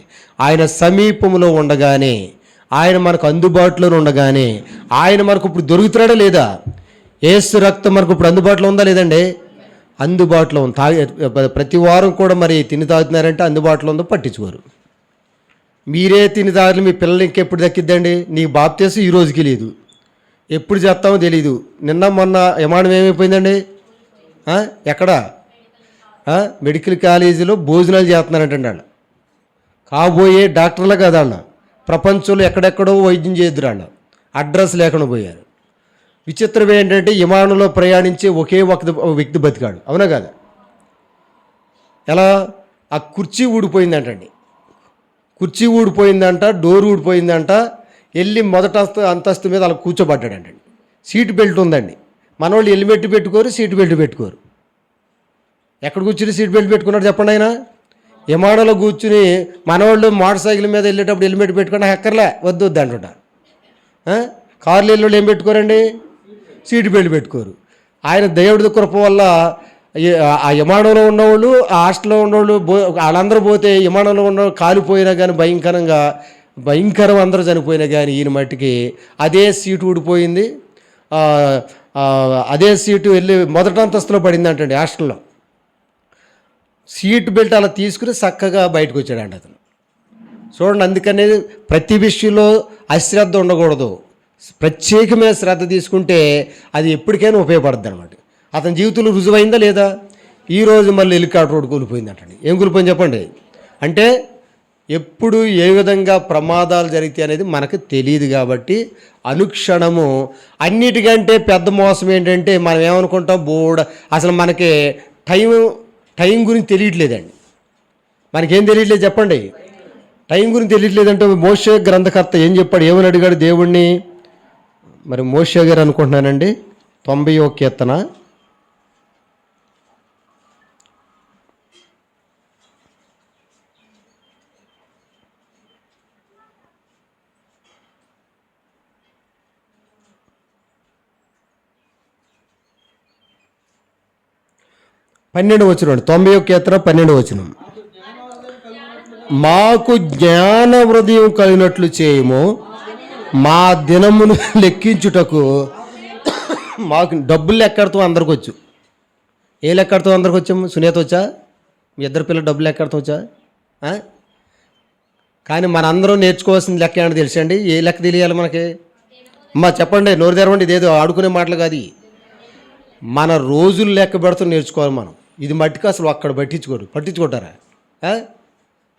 ఆయన సమీపంలో ఉండగానే, ఆయన మనకు అందుబాటులో ఉండగానే, ఆయన మనకు ఇప్పుడు దొరుకుతున్నాడా లేదా? యేసు రక్తం మనకు ఇప్పుడు అందుబాటులో ఉందా లేదండి? అందుబాటులో ఉంది. ప్రతి వారం కూడా మరి తిని తాగుతున్నారంటే అందుబాటులో ఉందో పట్టించుకోరు. మీరే తిని తాగలు మీ పిల్లలు ఇంకెప్పుడు దక్కిద్దండి? నీకు బాప్తీసం ఈ రోజుకి లేదు, ఎప్పుడు చేస్తామో తెలీదు. నిన్న మొన్న యమానం ఏమైపోయిందండి? ఎక్కడ? మెడికల్ కాలేజీలో భోజనాలు చేస్తున్నారంటండి. వాళ్ళు కాబోయే డాక్టర్లు కదా, వాళ్ళు ప్రపంచంలో ఎక్కడెక్కడో వైద్యం చేద్దరు. వాళ్ళు అడ్రస్ లేకుండా పోయారు. విచిత్రం ఏంటంటే విమానంలో ప్రయాణించే ఒకే ఒక వ్యక్తి బతికాడు. అవునా కాదా? ఎలా? ఆ కుర్చీ ఊడిపోయిందంటండి. కుర్చీ ఊడిపోయిందంట, డోర్ ఊడిపోయిందంట. వెళ్ళి మొదట అంతస్తు మీద అలా కూర్చోబడ్డాడంటండి. సీట్ బెల్ట్ ఉందండి. మనవాళ్ళు హెల్మెట్ పెట్టుకోరు, సీట్ బెల్ట్ పెట్టుకోరు. ఎక్కడ కూర్చుని సీట్ బెల్ట్ పెట్టుకున్నాడు చెప్పండి? ఆయన విమానంలో కూర్చుని మనవాళ్ళు మోటార్ సైకిల్ మీద వెళ్ళేటప్పుడు హెల్మెట్ పెట్టుకుని హెక్కర్లే వద్దు వద్దు అంటుంట. కార్లు వెళ్ళి ఏం పెట్టుకోరండి? సీట్ బెల్ట్ పెట్టుకోరు. ఆయన దేవుడి కృప వల్ల ఆ విమానంలో ఉన్నవాళ్ళు, ఆ హాస్టల్లో ఉన్నవాళ్ళు వాళ్ళందరూ పోతే విమానంలో ఉన్న కాలిపోయినా కానీ భయంకరం అందరూ చనిపోయినా కానీ ఈయన మట్టికి అదే సీటు ఊడిపోయింది. అదే సీటు వెళ్ళి మొదటి అంతస్తులో పడింది అంటండి హాస్టల్లో. సీట్ బెల్ట్ అలా తీసుకుని చక్కగా బయటకు వచ్చాడండి అతను. చూడండి, అందుకనే ప్రతి విషయంలో అశ్రద్ధ ఉండకూడదు. ప్రత్యేకమైన శ్రద్ధ తీసుకుంటే అది ఎప్పటికైనా ఉపయోగపడుద్ది అనమాట. అతని జీవితంలో రుజువైందా లేదా? ఈరోజు మళ్ళీ హెలికాప్టర్ రోడ్డు కూలిపోయిందంటండి. ఏం కూలిపోయింది చెప్పండి? అంటే ఎప్పుడు ఏ విధంగా ప్రమాదాలు జరుగుతాయి అనేది మనకు తెలియదు. కాబట్టి అనుక్షణము అన్నిటికంటే పెద్ద మోసం ఏంటంటే మనం ఏమనుకుంటాం, అసలు మనకి టైం గురించి తెలియట్లేదండి. మనకేం తెలియట్లేదు చెప్పండి? టైం గురించి తెలియట్లేదంటే మోషే గ్రంథకర్త ఏం చెప్పాడు? ఏమని అడిగాడు దేవుణ్ణి? మరి మోషే గారు అనుకుంటున్నానండి 90వ కీర్తన 12వ వచనం. 90వ కీర్తన 12వ వచనం. మాకు జ్ఞాన హృదయం కలిగినట్లు చేయము, మా దినమును లెక్కించుటకు. మాకు డబ్బులు లెక్కడతాం అందరికి వచ్చు. ఏ లెక్కడతాం అందరికి వచ్చాము? సునీత వచ్చా? మీ ఇద్దరు పిల్లలు డబ్బులు లెక్కడతాం వచ్చా? కానీ మనందరం నేర్చుకోవాల్సిన లెక్క ఏమన్నా తెలుసండి? ఏ లెక్క తెలియాలి మనకి? అమ్మా చెప్పండి, నోరు తెరవండి. ఇదేదో ఆడుకునే మాటలు కాదు. మన రోజులు లెక్క పెడుతూ నేర్చుకోవాలి మనం. ఇది మట్టికి అసలు అక్కడ పట్టించుకుంటారా?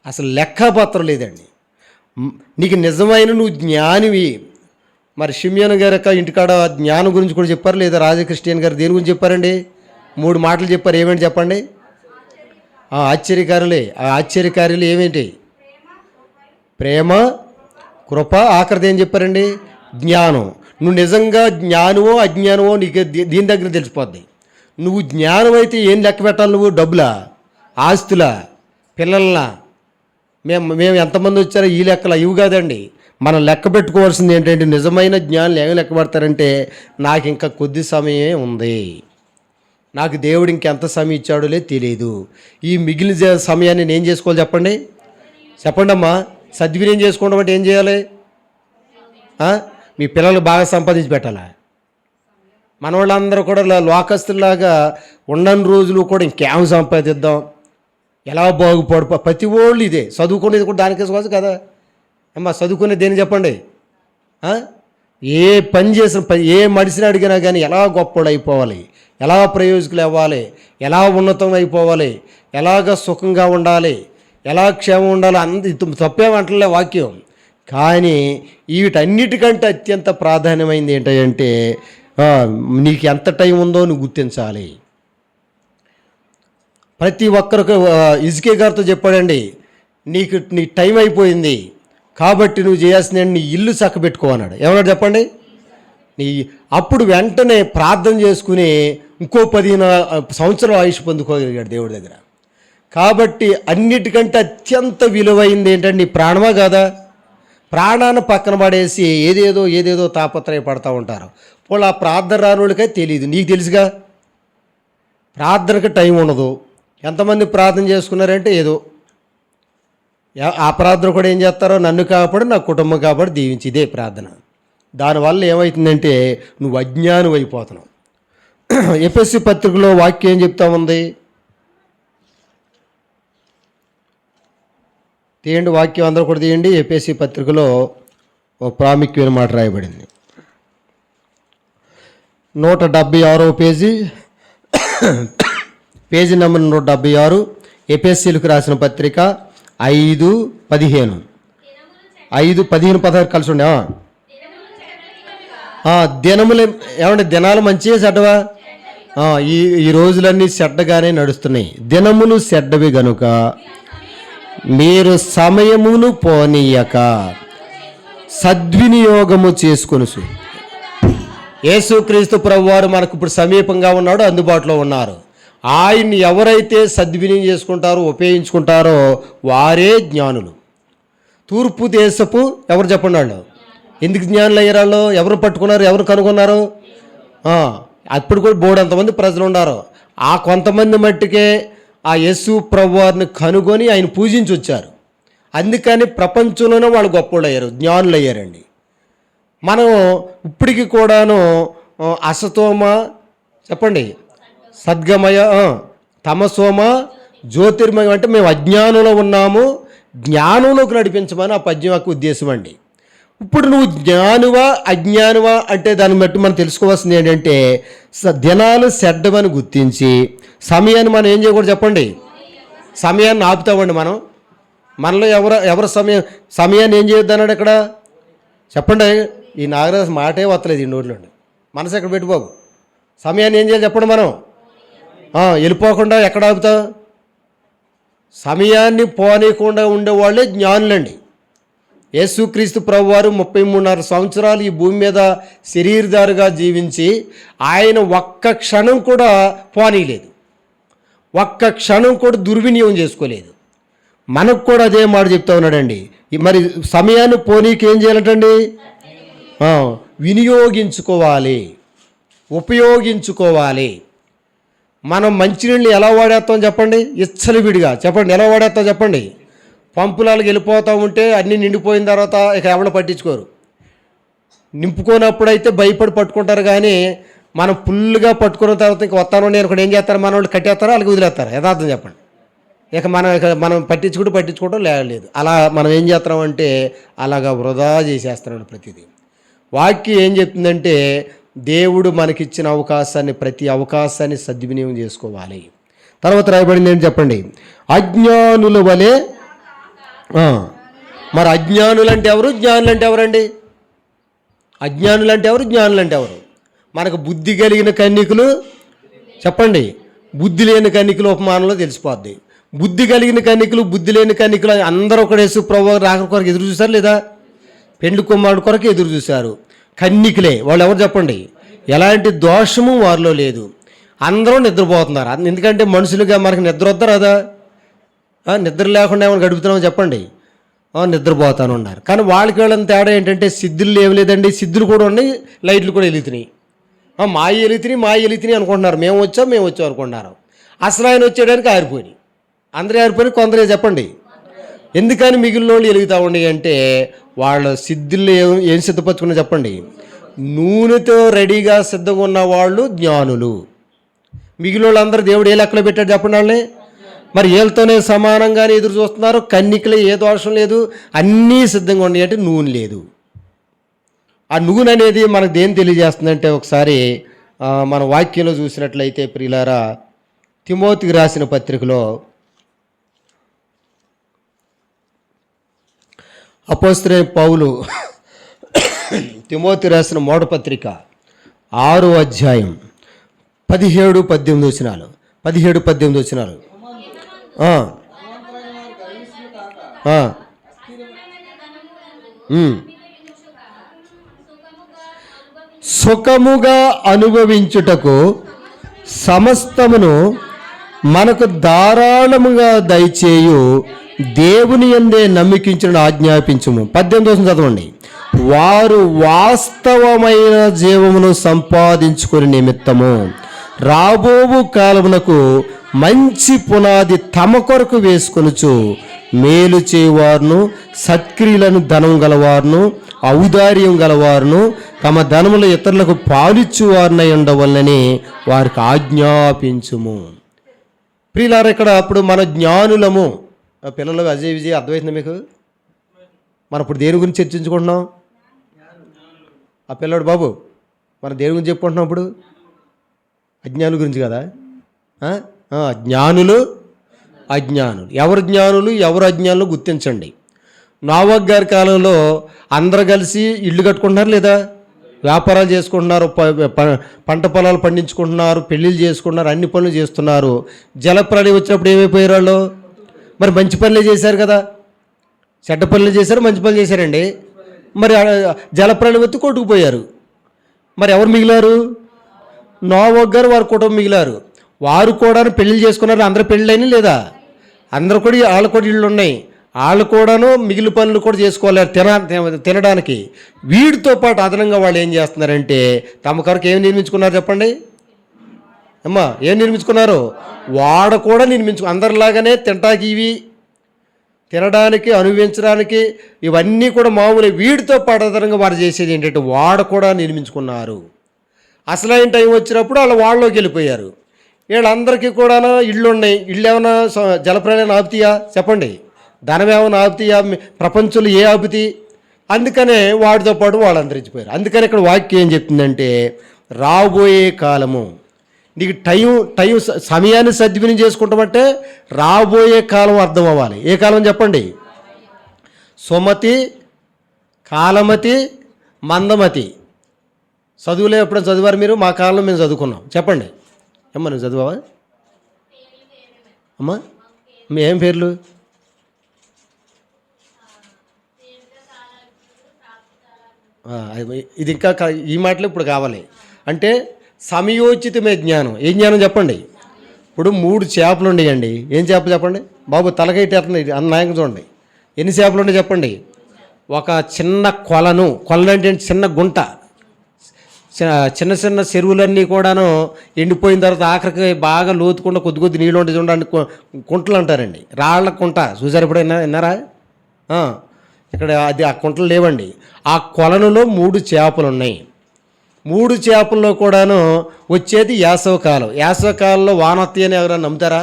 అసలు లెక్కపత్రం లేదండి. నీకు నిజమైన నువ్వు జ్ఞానివి. మరి షిమ్యోన్ గారి యొక్క ఇంటికాడ జ్ఞానం గురించి కూడా చెప్పారు లేదా? రాజక్రిస్టియన్ గారు దేని గురించి చెప్పారండి? 3 మాటలు చెప్పారు. ఏమేంటి చెప్పండి? ఆశ్చర్యకారులే. ఆ ఆశ్చర్యకారులు ఏమేంటి? ప్రేమ, కృప, ఆఖరిది ఏం చెప్పారండి? జ్ఞానం. నువ్వు నిజంగా జ్ఞానమో అజ్ఞానమో నీకు దీని దగ్గర తెలిసిపోద్ది. నువ్వు జ్ఞానం అయితే ఏం లెక్క పెట్టాలి? నువ్వు డబ్బులా, ఆస్తులా, పిల్లల్లా, మేము ఎంతమంది వచ్చారో ఈ లెక్కలు ఇవి కాదండి. మనం లెక్క పెట్టుకోవాల్సింది ఏంటంటే, నిజమైన జ్ఞానులు ఏమి లెక్క పెడతారంటే, నాకు ఇంకా కొద్ది సమయమే ఉంది, నాకు దేవుడు ఇంకెంత సమయం ఇచ్చాడోలే తెలియదు, ఈ మిగిలిన సమయాన్ని నేను చేసుకోవాలి. చెప్పండి అమ్మా. సద్వినియోగం చేసుకోవడం అంటే ఏం చేయాలి? మీ పిల్లలు బాగా సంపాదించి పెట్టాలా? మన వాళ్ళందరూ కూడా లోకస్తులాగా ఉండని రోజులు కూడా ఇంకేం సంపాదిద్దాం, ఎలా బాగుపడు. ప్రతి వాళ్ళు ఇదే చదువుకునేది కూడా దానికేసుకోవచ్చు కదా అమ్మా. చదువుకునేది దేని చెప్పండి? ఏ పని చేసిన ఏ మనిషిని అడిగినా కానీ ఎలా గొప్పడు అయిపోవాలి, ఎలా ప్రయోజకులు అవ్వాలి, ఎలా ఉన్నతం అయిపోవాలి, ఎలాగ సుఖంగా ఉండాలి, ఎలా క్షేమం ఉండాలి, తప్పేమంటలే వాక్యం. కానీ వీటన్నిటికంటే అత్యంత ప్రాధాన్యమైంది ఏంటంటే, నీకు ఎంత టైం ఉందో నువ్వు గుర్తించాలి. ప్రతి ఒక్కరికి ఇజ్కే గారితో చెప్పాడండి, నీ టైం అయిపోయింది కాబట్టి నువ్వు చేయాల్సిన నీ ఇల్లు చక్కబెట్టుకో అన్నాడు. ఏమన్నాడు చెప్పండి? అప్పుడు వెంటనే ప్రార్థన చేసుకుని ఇంకో 15 సంవత్సరాలు ఆయుష్ పొందుకోగలిగాడు దేవుడి దగ్గర. కాబట్టి అన్నిటికంటే అత్యంత విలువైంది ఏంటంటే నీ ప్రాణమా కాదా? ప్రాణాన్ని పక్కన పడేసి ఏదేదో తాపత్రయపడతా ఉంటారు. వాళ్ళు ఆ ప్రార్థన రానుడికే తెలియదు. నీకు తెలుసుగా, ప్రార్థనకి టైం ఉండదు. ఎంతమంది ప్రార్థన చేసుకున్నారంటే ఏదో ఆ ప్రార్థన కూడా ఏం చేస్తారో, నన్ను కాపాడు, నా కుటుంబం కాపాడు, దీవించి, ఇదే ప్రార్థన. దానివల్ల ఏమవుతుందంటే నువ్వు అజ్ఞానం అయిపోతున్నావు. ఎఫెసీ పత్రికలో వాక్యం ఏం చెప్తా ఉంది? తీయండి వాక్యం, అందరూ కూడా తీయండి. ఎఫెసీ పత్రికలో ఒక ప్రాముఖ్యమైన మాట రాయబడింది. 176వ పేజీ, పేజీ నెంబర్ 176, ఎఫెసీలకు రాసిన పత్రిక 5:15. 5:15-16 కలిసి ఉండే. దినములు ఏమంటే దినాలు మంచిగా చెడ్డవా? ఈ రోజులన్నీ చెడ్డగానే నడుస్తున్నాయి. దినములు చెడ్డవి గనుక మీరు సమయమును పోనీయక సద్వినియోగము చేసుకొను. యేసుక్రీస్తు ప్రభువారు మనకు ఇప్పుడు సమీపంగా ఉన్నాడు, అందుబాటులో ఉన్నారు. ఆయన్ని ఎవరైతే సద్వినియోగం చేసుకుంటారో, ఉపయోగించుకుంటారో వారే జ్ఞానులు. తూర్పు దేశపు ఎవరు చెప్పండి, వాళ్ళు ఎందుకు జ్ఞానులు అయ్యారు? వాళ్ళు ఎవరు పట్టుకున్నారు, ఎవరు కనుగొన్నారు? అప్పుడు కూడా బోడంతమంది ప్రజలు ఉన్నారు. ఆ కొంతమంది మట్టికే ఆ యేసు ప్రభువారిని కనుగొని ఆయన పూజించి వచ్చారు. అందుకని ప్రపంచంలోనే వాళ్ళు గొప్పవాళ్ళు అయ్యారు, జ్ఞానులు అయ్యారండి. మనం ఇప్పటికి కూడాను అసతోమ చెప్పండి, సద్గమయ, తమసోమ, జ్యోతిర్మయం అంటే మేము అజ్ఞానంలో ఉన్నాము, జ్ఞానంలోకి నడిపించమని ఆ పద్యం యొక్క ఉద్దేశం అండి. ఇప్పుడు నువ్వు జ్ఞానువా అజ్ఞానువా అంటే దాన్ని బట్టి మనం తెలుసుకోవాల్సింది ఏంటంటే, దినాలు చెడ్డమని గుర్తించి సమయాన్ని మనం ఏం చేయకూడదు చెప్పండి, సమయాన్ని ఆపుతామండి. మనలో ఎవరు సమయాన్ని ఏం చేయొద్దు అన్నాడు ఇక్కడ చెప్పండి. ఈ నాగరాజు మాటే వస్తలేదు ఈ నోట్లో, మనసు ఎక్కడ పెట్టుకోకు. సమయాన్ని ఏం చేయాలి చెప్పండి, మనం వెళ్ళిపోకుండా ఎక్కడ ఆపుతావు? సమయాన్ని పోనీయకుండా ఉండేవాళ్ళే జ్ఞానులండి. యేసుక్రీస్తు ప్రభువారు 33.5 సంవత్సరాలు ఈ భూమి మీద శరీరధారిగా జీవించి ఆయన ఒక్క క్షణం కూడా పోనీయలేదు, ఒక్క క్షణం కూడా దుర్వినియోగం చేసుకోలేదు. మనకు కూడా అదే మాట చెప్తా ఉన్నాడండి. మరి సమయాన్ని పోనీకి ఏం చేయాలంటండి? వినియోగించుకోవాలి, ఉపయోగించుకోవాలి. మనం మంచినీళ్ళు ఎలా వాడేస్తాం చెప్పండి, విడిగా చెప్పండి, ఎలా వాడేస్తాం చెప్పండి. పంపులాలకు వెళ్ళిపోతూ ఉంటే అన్నీ నిండిపోయిన తర్వాత ఇక ఎవరు పట్టించుకోరు. నింపుకోనప్పుడైతే భయపడి పట్టుకుంటారు, కానీ మనం ఫుల్గా పట్టుకున్న తర్వాత ఇంక వస్తాను నేను కూడా ఏం చేస్తారు, మన వాళ్ళు కట్టేస్తారా అలాగే వదిలేస్తారు. యథార్థం చెప్పండి. ఇక మనం పట్టించుకోవడం లేదు. అలా మనం ఏం చేస్తామంటే అలాగా వృధా చేసేస్తున్నాడు ప్రతిదీ. వాక్యం ఏం చెప్తుందంటే దేవుడు మనకిచ్చిన ప్రతి అవకాశాన్ని సద్వినియోగం చేసుకోవాలి. తర్వాత రాయబడింది ఏంటి చెప్పండి, అజ్ఞానుల వలె. మరి అజ్ఞానులు అంటే ఎవరు, జ్ఞానులు అంటే ఎవరండి? అజ్ఞానులు అంటే ఎవరు, జ్ఞానులు అంటే ఎవరు? మనకు బుద్ధి కలిగిన కన్యకులు చెప్పండి, బుద్ధి లేని కన్యకులు ఉపమానంలో తెలిసిపోద్ది. బుద్ధి కలిగిన కన్యకులు, బుద్ధి లేని కన్యకులు అందరూ ఒక యేసు ప్రభువు రాకడ కొరకు ఎదురు చూశారు లేదా? పెండ్లి కుమారుడు కొరకు ఎదురు చూశారు. కన్యకులే వాళ్ళు ఎవరు చెప్పండి, ఎలాంటి దోషము వారిలో లేదు. అందరూ నిద్రపోతున్నారు. ఎందుకంటే మనుషులుగా మనకు నిద్ర వద్దా రాదా? నిద్ర లేకుండా ఏమైనా గడుపుతున్నామని చెప్పండి, నిద్రపోతాను ఉన్నారు. కానీ వాళ్ళకి వెళ్ళిన తేడా ఏంటంటే సిద్ధులు ఏమి లేదండి, సిద్ధులు కూడా ఉన్నాయి, లైట్లు కూడా వెలుగుతున్నాయి. మాయి వెలుగుతున్నాయి అనుకుంటున్నారు. మేము వచ్చాం అనుకుంటున్నారు. అసలు ఆయన వచ్చేయడానికి ఆరిపోయినాయి, అందరూ ఆరిపోయి కొందరే చెప్పండి. ఎందుకని మిగిలిన వాళ్ళు వెలుగుతూ ఉన్నాయి అంటే వాళ్ళ సిద్ధులు ఏం సిద్ధపరచుకున్నా చెప్పండి, నూనెతో రెడీగా సిద్ధంగా ఉన్న వాళ్ళు జ్ఞానులు. మిగిలిన వాళ్ళందరూ దేవుడు ఏ లెక్కలో పెట్టాడు చెప్పండి వాళ్ళని. మరి వీళ్ళతోనే సమానంగానే ఎదురు చూస్తున్నారు. కన్నికలే, ఏ దోషం లేదు, అన్నీ సిద్ధంగా ఉన్నాయి అంటే నూనె లేదు. ఆ నూనె అనేది మనకు దేని తెలియజేస్తుందంటే ఒకసారి మన వాక్యంలో చూసినట్లయితే ప్రియులారా, తిమోతికి రాసిన పత్రికలో అపోస్తలుడైన పౌలు తిమోతి రాసిన మొదటి పత్రిక 6వ అధ్యాయం 17-18 వచనాలు. 17-18 వచనాలు. సుఖముగా అనుభవించుటకు సమస్తమును మనకు ధారాళముగా దయచేయు దేవుని యందే నమ్మికించిన ఆజ్ఞాపించుము. 18 చదవండి. వారు వాస్తవమైన జీవమును సంపాదించుకుని నిమిత్తము రాబోవు కాలమునకు మంచి పునాది తమ కొరకు వేసుకొనుచు మేలు చేయువారును సత్క్రియలను ధనం గలవారును ఔదార్యం గలవారును తమ ధనములు ఇతరులకు పాలిచ్చువారినై ఉండవలనని వారికి ఆజ్ఞాపించుము. ప్రియులారా, ఇక్కడ అప్పుడు మన జ్ఞానులము. పిల్లలు అజయ్ విజయ్ అర్థమవుతుంది మీకు? మనం ఇప్పుడు దేని గురించి చర్చించుకుంటున్నాం? ఆ పిల్లడు బాబు మనం దేని గురించి చెప్పుకుంటున్నాం ఇప్పుడు? అజ్ఞానుల గురించి కదా. జ్ఞానులు అజ్ఞానులు. ఎవరు జ్ఞానులు ఎవరు అజ్ఞానులు గుర్తించండి. నోవహు గారి కాలంలో అందరూ కలిసి ఇల్లు కట్టుకుంటున్నారు లేదా? వ్యాపారాలు చేసుకుంటున్నారు, పంట పొలాలు పండించుకుంటున్నారు, పెళ్ళిళ్ళు చేసుకుంటున్నారు, అన్ని పనులు చేస్తున్నారు. జలప్రళయం వచ్చినప్పుడు ఏమైపోయారు వాళ్ళు? మరి మంచి పనులే చేశారు కదా. చెడ్డ పనులు చేశారు, మంచి పనులు చేశారండి. మరి జలప్రళయం వచ్చి కొట్టుకుపోయారు. మరి ఎవరు మిగిలారు? నోవహు గారు వారి కుటుంబం మిగిలారు. వారు కూడా పెళ్ళిళ్ళు చేసుకున్నారు. అందరూ పెళ్ళైనా లేదా? అందరూ కూడా వాళ్ళ కూడా ఇళ్ళు ఉన్నాయి. వాళ్ళు కూడాను మిగిలిన పనులు కూడా చేసుకోవాలి తినడానికి. వీటితో పాటు అదనంగా వాళ్ళు ఏం చేస్తున్నారంటే తమ కొరకు ఏమి నిర్మించుకున్నారు చెప్పండి అమ్మా? ఏం నిర్మించుకున్నారు? వాడ కూడా అందరిలాగానే తినటానికి, ఇవి తినడానికి, అనుభవించడానికి ఇవన్నీ కూడా మామూలు. వీటితో పాటు అదనంగా వారు చేసేది ఏంటంటే వాడ కూడా నిర్మించుకున్నారు. అసలైన టైం వచ్చినప్పుడు వాళ్ళు వాళ్ళలోకి వెళ్ళిపోయారు. వీళ్ళందరికీ కూడా ఇళ్ళు ఉన్నాయి. ఇళ్ళు ఏమైనా జలప్రలయం ఆపుతాయా చెప్పండి? ధనం ఏమైనా ఆపుతాయా? ప్రపంచంలో ఏ ఆపుతి? అందుకనే వాటితో పాటు వాళ్ళు అంతరించిపోయారు. అందుకని ఇక్కడ వాక్యం ఏం చెప్తుందంటే రాబోయే కాలము. నీకు టైం సమయాన్ని సద్వినియోగం చేసుకుంటామంటే రాబోయే కాలం అర్థం అవ్వాలి. ఏ కాలం చెప్పండి? సుమతి, కాలమతి, మందమతి. చదువులే ఎప్పుడైనా చదివారు మీరు? మా కాలంలో మేము చదువుకున్నాం. చెప్పండి అమ్మ, నువ్వు చదువావా అమ్మా? మీ ఏం పేర్లు? ఇది ఇంకా ఈ మాటలు ఇప్పుడు కావాలి. అంటే సమయోచితమే జ్ఞానం. ఏ జ్ఞానం చెప్పండి? ఇప్పుడు 3 చేపలు ఉండేయండి. ఏం చేపలు చెప్పండి బాబు? తలకైతే అన్న నాయకం చూడండి. ఎన్ని చేపలు ఉండే చెప్పండి? ఒక చిన్న కొలను అంటే చిన్న గుంట. చిన్న చిన్న చెరువులన్నీ కూడాను ఎండిపోయిన తర్వాత ఆఖరికి బాగా లోతుకుండా కొద్ది నీళ్ళు ఉంటే చూడండి, కుంటలు అంటారండి. రాళ్ల కుంట చూసారు ఎప్పుడైనా? విన్నారా? ఇక్కడ అది ఆ కుంటలు లేవండి. ఆ కొలనులో 3 చేపలు ఉన్నాయి. 3 చేపల్లో కూడాను వచ్చేది యాసవకాలం. యాసవకాలంలో వానొత్తాయి అని ఎవరైనా నమ్ముతారా?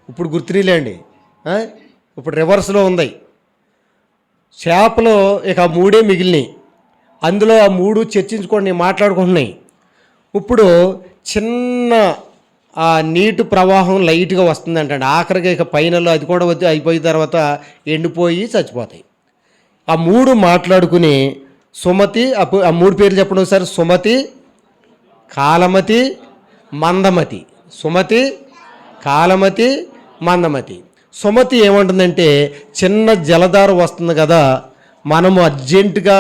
ఇప్పుడు గుర్తులేండి. ఇప్పుడు రివర్స్లో ఉంది. చేపలు ఇక 3 మిగిలినాయి. అందులో ఆ 3 చర్చించుకోండి, మాట్లాడుకుంటున్నాయి. ఇప్పుడు చిన్న ఆ నీటి ప్రవాహం లైట్గా వస్తుందంటే ఆఖరికి ఇక పైనలో అది కూడా వచ్చి అయిపోయిన తర్వాత ఎండిపోయి చచ్చిపోతాయి. ఆ 3 మాట్లాడుకుని సుమతి, ఆ 3 పేర్లు చెప్పండి ఒకసారి. సుమతి, కాలమతి, మందమతి. సుమతి, కాలమతి, మందమతి. సుమతి ఏమంటుందంటే చిన్న జలధార వస్తుంది కదా, మనము అర్జెంటుగా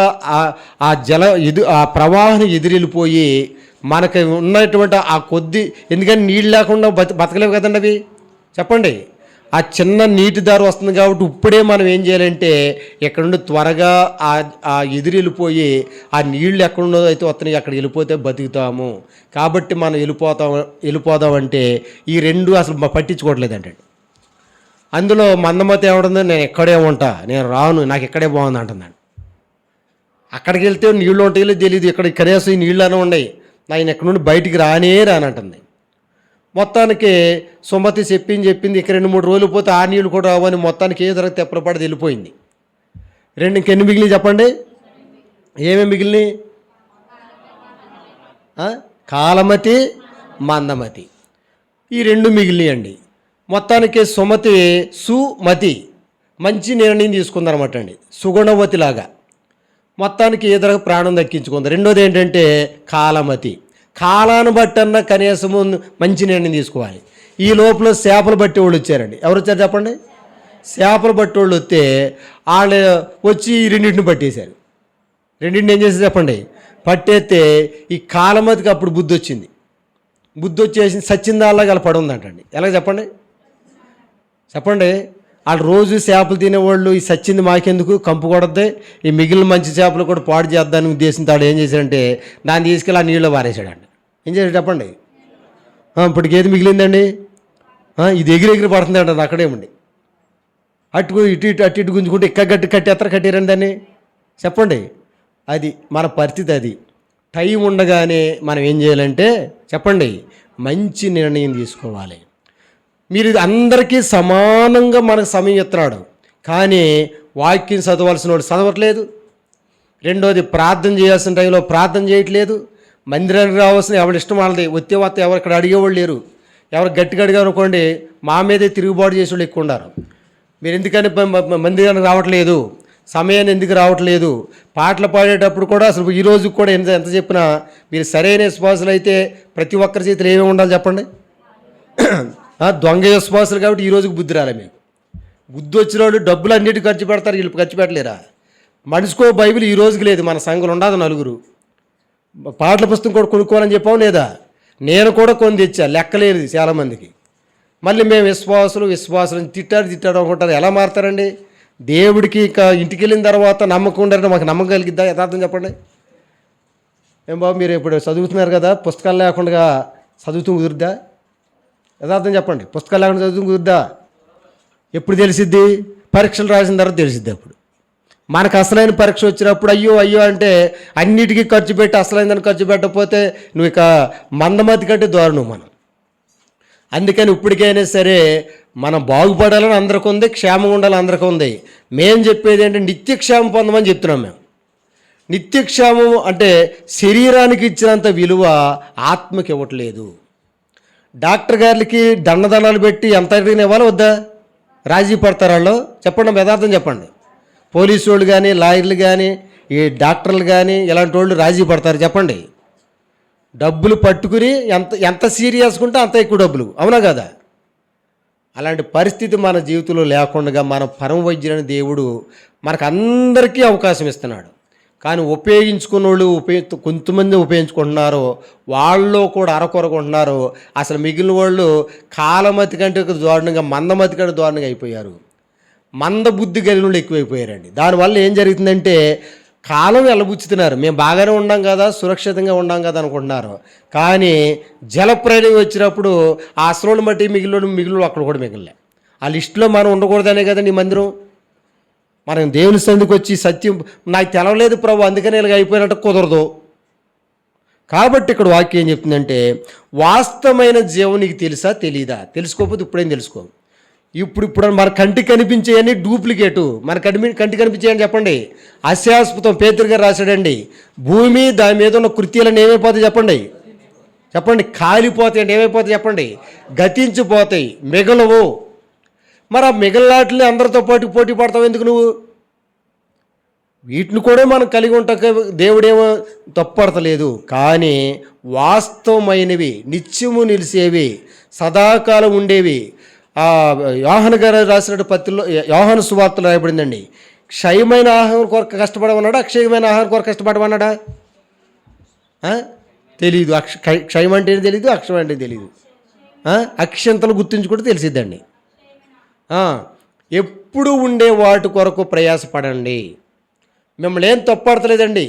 ఆ ప్రవాహం ఎదిరిపోయి మనకు ఉన్నటువంటి ఆ కొద్ది, ఎందుకంటే నీళ్ళు లేకుండా బతకలేవు కదండి అవి. చెప్పండి, ఆ చిన్న నీటి దారి వస్తుంది కాబట్టి ఇప్పుడే మనం ఏం చేయాలంటే ఎక్కడ నుండి త్వరగా ఆ ఎదిరిపోయి ఆ నీళ్లు ఎక్కడుండో అయితే వస్తున్నాయి అక్కడ వెళ్ళిపోతే బతుకుతాము. కాబట్టి మనం వెళ్ళిపోదామంటే ఈ 2 అసలు పట్టించుకోవట్లేదంటే. అందులో మందమతి ఏమంటుంది? నేను ఎక్కడే ఉంటా, నేను రాను, నాకు ఇక్కడే బాగుంది అంటుందండి. అక్కడికి వెళ్తే నీళ్ళు ఉంటాయో తెలియదు. ఇక్కడ కనీసం ఈ నీళ్ళు అని ఉన్నాయి, ఆయన ఎక్కడి నుండి బయటికి రానంటుంది. మొత్తానికి సుమతి చెప్పింది ఇక 2-3 రోజులు పోతే ఆ నీళ్ళు కూడా రావని మొత్తానికి ఏ ధర తెప్పలపడి వెళ్ళిపోయింది. ఇంకెన్ని మిగిలినాయి చెప్పండి? ఏమేమి మిగిలినాయి? కాలమతి, మందమతి. ఈ 2 మిగిలినాయండి. మొత్తానికి సుమతి సుమతి మంచి నిర్ణయం తీసుకుందనమాట అండి, సుగుణవతిలాగా. మొత్తానికి ఏదో ప్రాణం దక్కించుకుంది. రెండోది ఏంటంటే కాలమతి. కాలాన్ని బట్టన్నా కనీసము మంచి నిర్ణయం తీసుకోవాలి. ఈ లోపల చేపలు బట్టి వాళ్ళు వచ్చారండి. ఎవరు వచ్చారు చెప్పండి? చేపలు బట్టి వాళ్ళు వస్తే వాళ్ళు వచ్చి ఈ 2 పట్టేశారు. 2 ఏం చేసి చెప్పండి? పట్టేస్తే ఈ కాలమతికి అప్పుడు బుద్ధి వచ్చింది. బుద్ధి వచ్చేసి సచ్చిందాల్లాగా అలా పడి ఉందంటండి. ఎలా చెప్పండి చెప్పండి. వాళ్ళు రోజు చేపలు తినేవాళ్ళు ఈ సచ్చింది మాకెందుకు, కంపు కొడద్ది, ఈ మిగిలిన మంచి చేపలు కూడా పాడు చేద్దాని ఉద్దేశంతో వాడు ఏం చేశాడంటే దాన్ని తీసుకెళ్ళి ఆ నీళ్ళు పారేసాడండి. ఏం చేశాడు చెప్పండి. ఇప్పటికి ఏది మిగిలిందండి, ఇది ఎగిరి పడుతుంది అండి అక్కడేమండి. అటు ఇటు ఇటు అటు ఇటు గుంజుకుంటే ఇక్కడ కట్టారండి దాన్ని. చెప్పండి, అది మన పరిస్థితి. అది టైం ఉండగానే మనం ఏం చేయాలంటే చెప్పండి మంచి నిర్ణయం తీసుకోవాలి. మీరు ఇది అందరికీ సమానంగా మనకు సమయం ఇస్తున్నాడు, కానీ వాక్యం చదవాల్సిన వాడు చదవట్లేదు. రెండోది ప్రార్థన చేయాల్సిన టైంలో ప్రార్థన చేయట్లేదు. మందిరానికి రావాల్సిన ఎవరి ఇష్టం వాళ్ళది. వచ్చే ఎవరు ఇక్కడ అడిగేవాళ్ళు లేరు. ఎవరు గట్టిగా అడిగారు అనుకోండి మా మీదే తిరుగుబాటు చేసేవాళ్ళు ఎక్కువ ఉన్నారు. మీరు ఎందుకని మందిరానికి రావట్లేదు, సమయాన్ని ఎందుకు రావట్లేదు, పాటలు పాడేటప్పుడు కూడా అసలు ఈ రోజు కూడా ఎంత చెప్పినా మీరు సరైన విశ్వాసులు అయితే ప్రతి ఒక్కరి చేతిలో ఏమేమి ఉండాలి చెప్పండి. దొంగ విశ్వాసులు కాబట్టి ఈ రోజుకి బుద్ధి రాలే. మీకు బుద్ధి వచ్చిన వాళ్ళు డబ్బులు అన్నిటికీ ఖర్చు పెడతారు, వీళ్ళు ఖర్చు పెట్టలేరా? మనిషికో బైబిల్ ఈ రోజుకి లేదు. మన సంఘంలో ఉండదు నలుగురు. పాటల పుస్తకం కూడా కొనుక్కోవాలని చెప్పాం లేదా? నేను కూడా కొని తెచ్చా, లెక్కలేదు చాలామందికి. మళ్ళీ మేము విశ్వాసులు తిట్టాడు అనుకుంటారు. ఎలా మారుతారండి? దేవుడికి ఇక ఇంటికి వెళ్ళిన తర్వాత నమ్మకం ఉండాలంటే మాకు నమ్మకం కలిగిద్దా? యథార్థం చెప్పండి. ఏం బాబు మీరు ఇప్పుడు చదువుతున్నారు కదా, పుస్తకాలు లేకుండా చదువుతూ కుదురుద్దా? యథార్థం చెప్పండి. పుస్తకాలు లేకుండా చదువుతూ కుదురుద్దా? ఎప్పుడు తెలిసిద్ది? పరీక్షలు రాసిన తర్వాత తెలిసిద్ది. అప్పుడు మనకు అసలైన పరీక్ష వచ్చినప్పుడు అయ్యో అంటే అన్నిటికీ ఖర్చు పెట్టి అసలైందని ఖర్చు పెట్టకపోతే నువ్వు ఇక మందమతి కంటే దారుణం మనం. అందుకని ఇప్పటికైనా సరే మనం బాగుపడాలని అందరికీ ఉంది, క్షేమం ఉండాలని అందరికీ ఉంది. మేము చెప్పేది ఏంటంటే నిత్యక్షేమం పొందమని చెప్తున్నాం. మేము నిత్యక్షేమం అంటే శరీరానికి ఇచ్చినంత విలువ ఆత్మకి ఇవ్వట్లేదు. డాక్టర్ గారికి దండలు పెట్టి ఎంత అడిగిన ఇవ్వాలి వద్దా? రాజీ పడతారు వాళ్ళు? చెప్పండి, యథార్థం చెప్పండి. పోలీసు వాళ్ళు కానీ, లాయర్లు కానీ, ఈ డాక్టర్లు కానీ ఇలాంటి వాళ్ళు రాజీ పడతారు చెప్పండి. డబ్బులు పట్టుకుని ఎంత సీరియస్గా ఉంటే అంత ఎక్కువ డబ్బులు, అవునా కదా? అలాంటి పరిస్థితి మన జీవితంలో లేకుండా మన పరమ వైద్యులని దేవుడు మనకు అందరికీ అవకాశం ఇస్తున్నాడు. కానీ ఉపయోగించుకున్న వాళ్ళు కొంతమంది ఉపయోగించుకుంటున్నారు, వాళ్ళు కూడా అరకొరకుంటున్నారు. అసలు మిగిలిన వాళ్ళు కాలమతి కంటే దారుణంగా మందమతి కంటే దారుణంగా అయిపోయారు. మందబుద్ధి కలిగిన వాళ్ళు ఎక్కువైపోయారండి. దానివల్ల ఏం జరుగుతుందంటే కాలం వెళ్ళబుచ్చుతున్నారు. మేము బాగానే ఉన్నాం కదా, సురక్షితంగా ఉన్నాం కదా అనుకుంటున్నారు. కానీ జలప్రళయం వచ్చినప్పుడు ఆ అసలు బట్టి మిగిలిన అక్కడ కూడా మిగిలిన ఆ లిస్టులో మనం ఉండకూడదనే కదండి ఈ మందిరం. మనం దేవుని సందుకు వచ్చి సత్యం నాకు తెలవలేదు ప్రభు అందుకని ఇలాగ అయిపోయినట్టు కుదరదు. కాబట్టి ఇక్కడ వాక్యం ఏం చెప్తుందంటే వాస్తవమైన జీవం నీకు తెలుసా తెలీదా? తెలుసుకోకపోతే ఇప్పుడేం తెలుసుకో. ఇప్పుడు మన కంటికి కనిపించేయని డూప్లికేటు. మన కంటికి కనిపించేయని చెప్పండి అశాశ్వతం. పేతురు గారు రాశాడండి, భూమి దాని మీద ఉన్న కృత్యాలను ఏమైపోతాయి చెప్పండి కాలిపోతాయి అంటే ఏమైపోతాయి చెప్పండి? గతించిపోతాయి, మిగలవు. మరి ఆ మిగలలాట్లని అందరితో పాటు పోటీ పడతావు ఎందుకు నువ్వు? వీటిని కూడా మనం కలిగి ఉంటాక దేవుడేమో తప్పడతలేదు. కానీ వాస్తవమైనవి, నిత్యము నిలిచేవి, సదాకాలం ఉండేవి. యోహాను గారు రాసిన పత్రికలో యోహాను సువార్తలో రాయబడిందండి, క్షయమైన ఆహారం కొరకు కష్టపడమన్నాడా, అక్షయమైన ఆహారం కొరకు కష్టపడమన్నాడా? తెలీదు. క్షయం అంటే తెలీదు, అక్షయం అంటే తెలీదు. అక్షంతలు గుర్తించుకుంటే తెలిసిద్దండి. ఎప్పుడు ఉండే వాటి కొరకు ప్రయాసపడండి. మిమ్మల్ని ఏం తప్పడతలేదండి,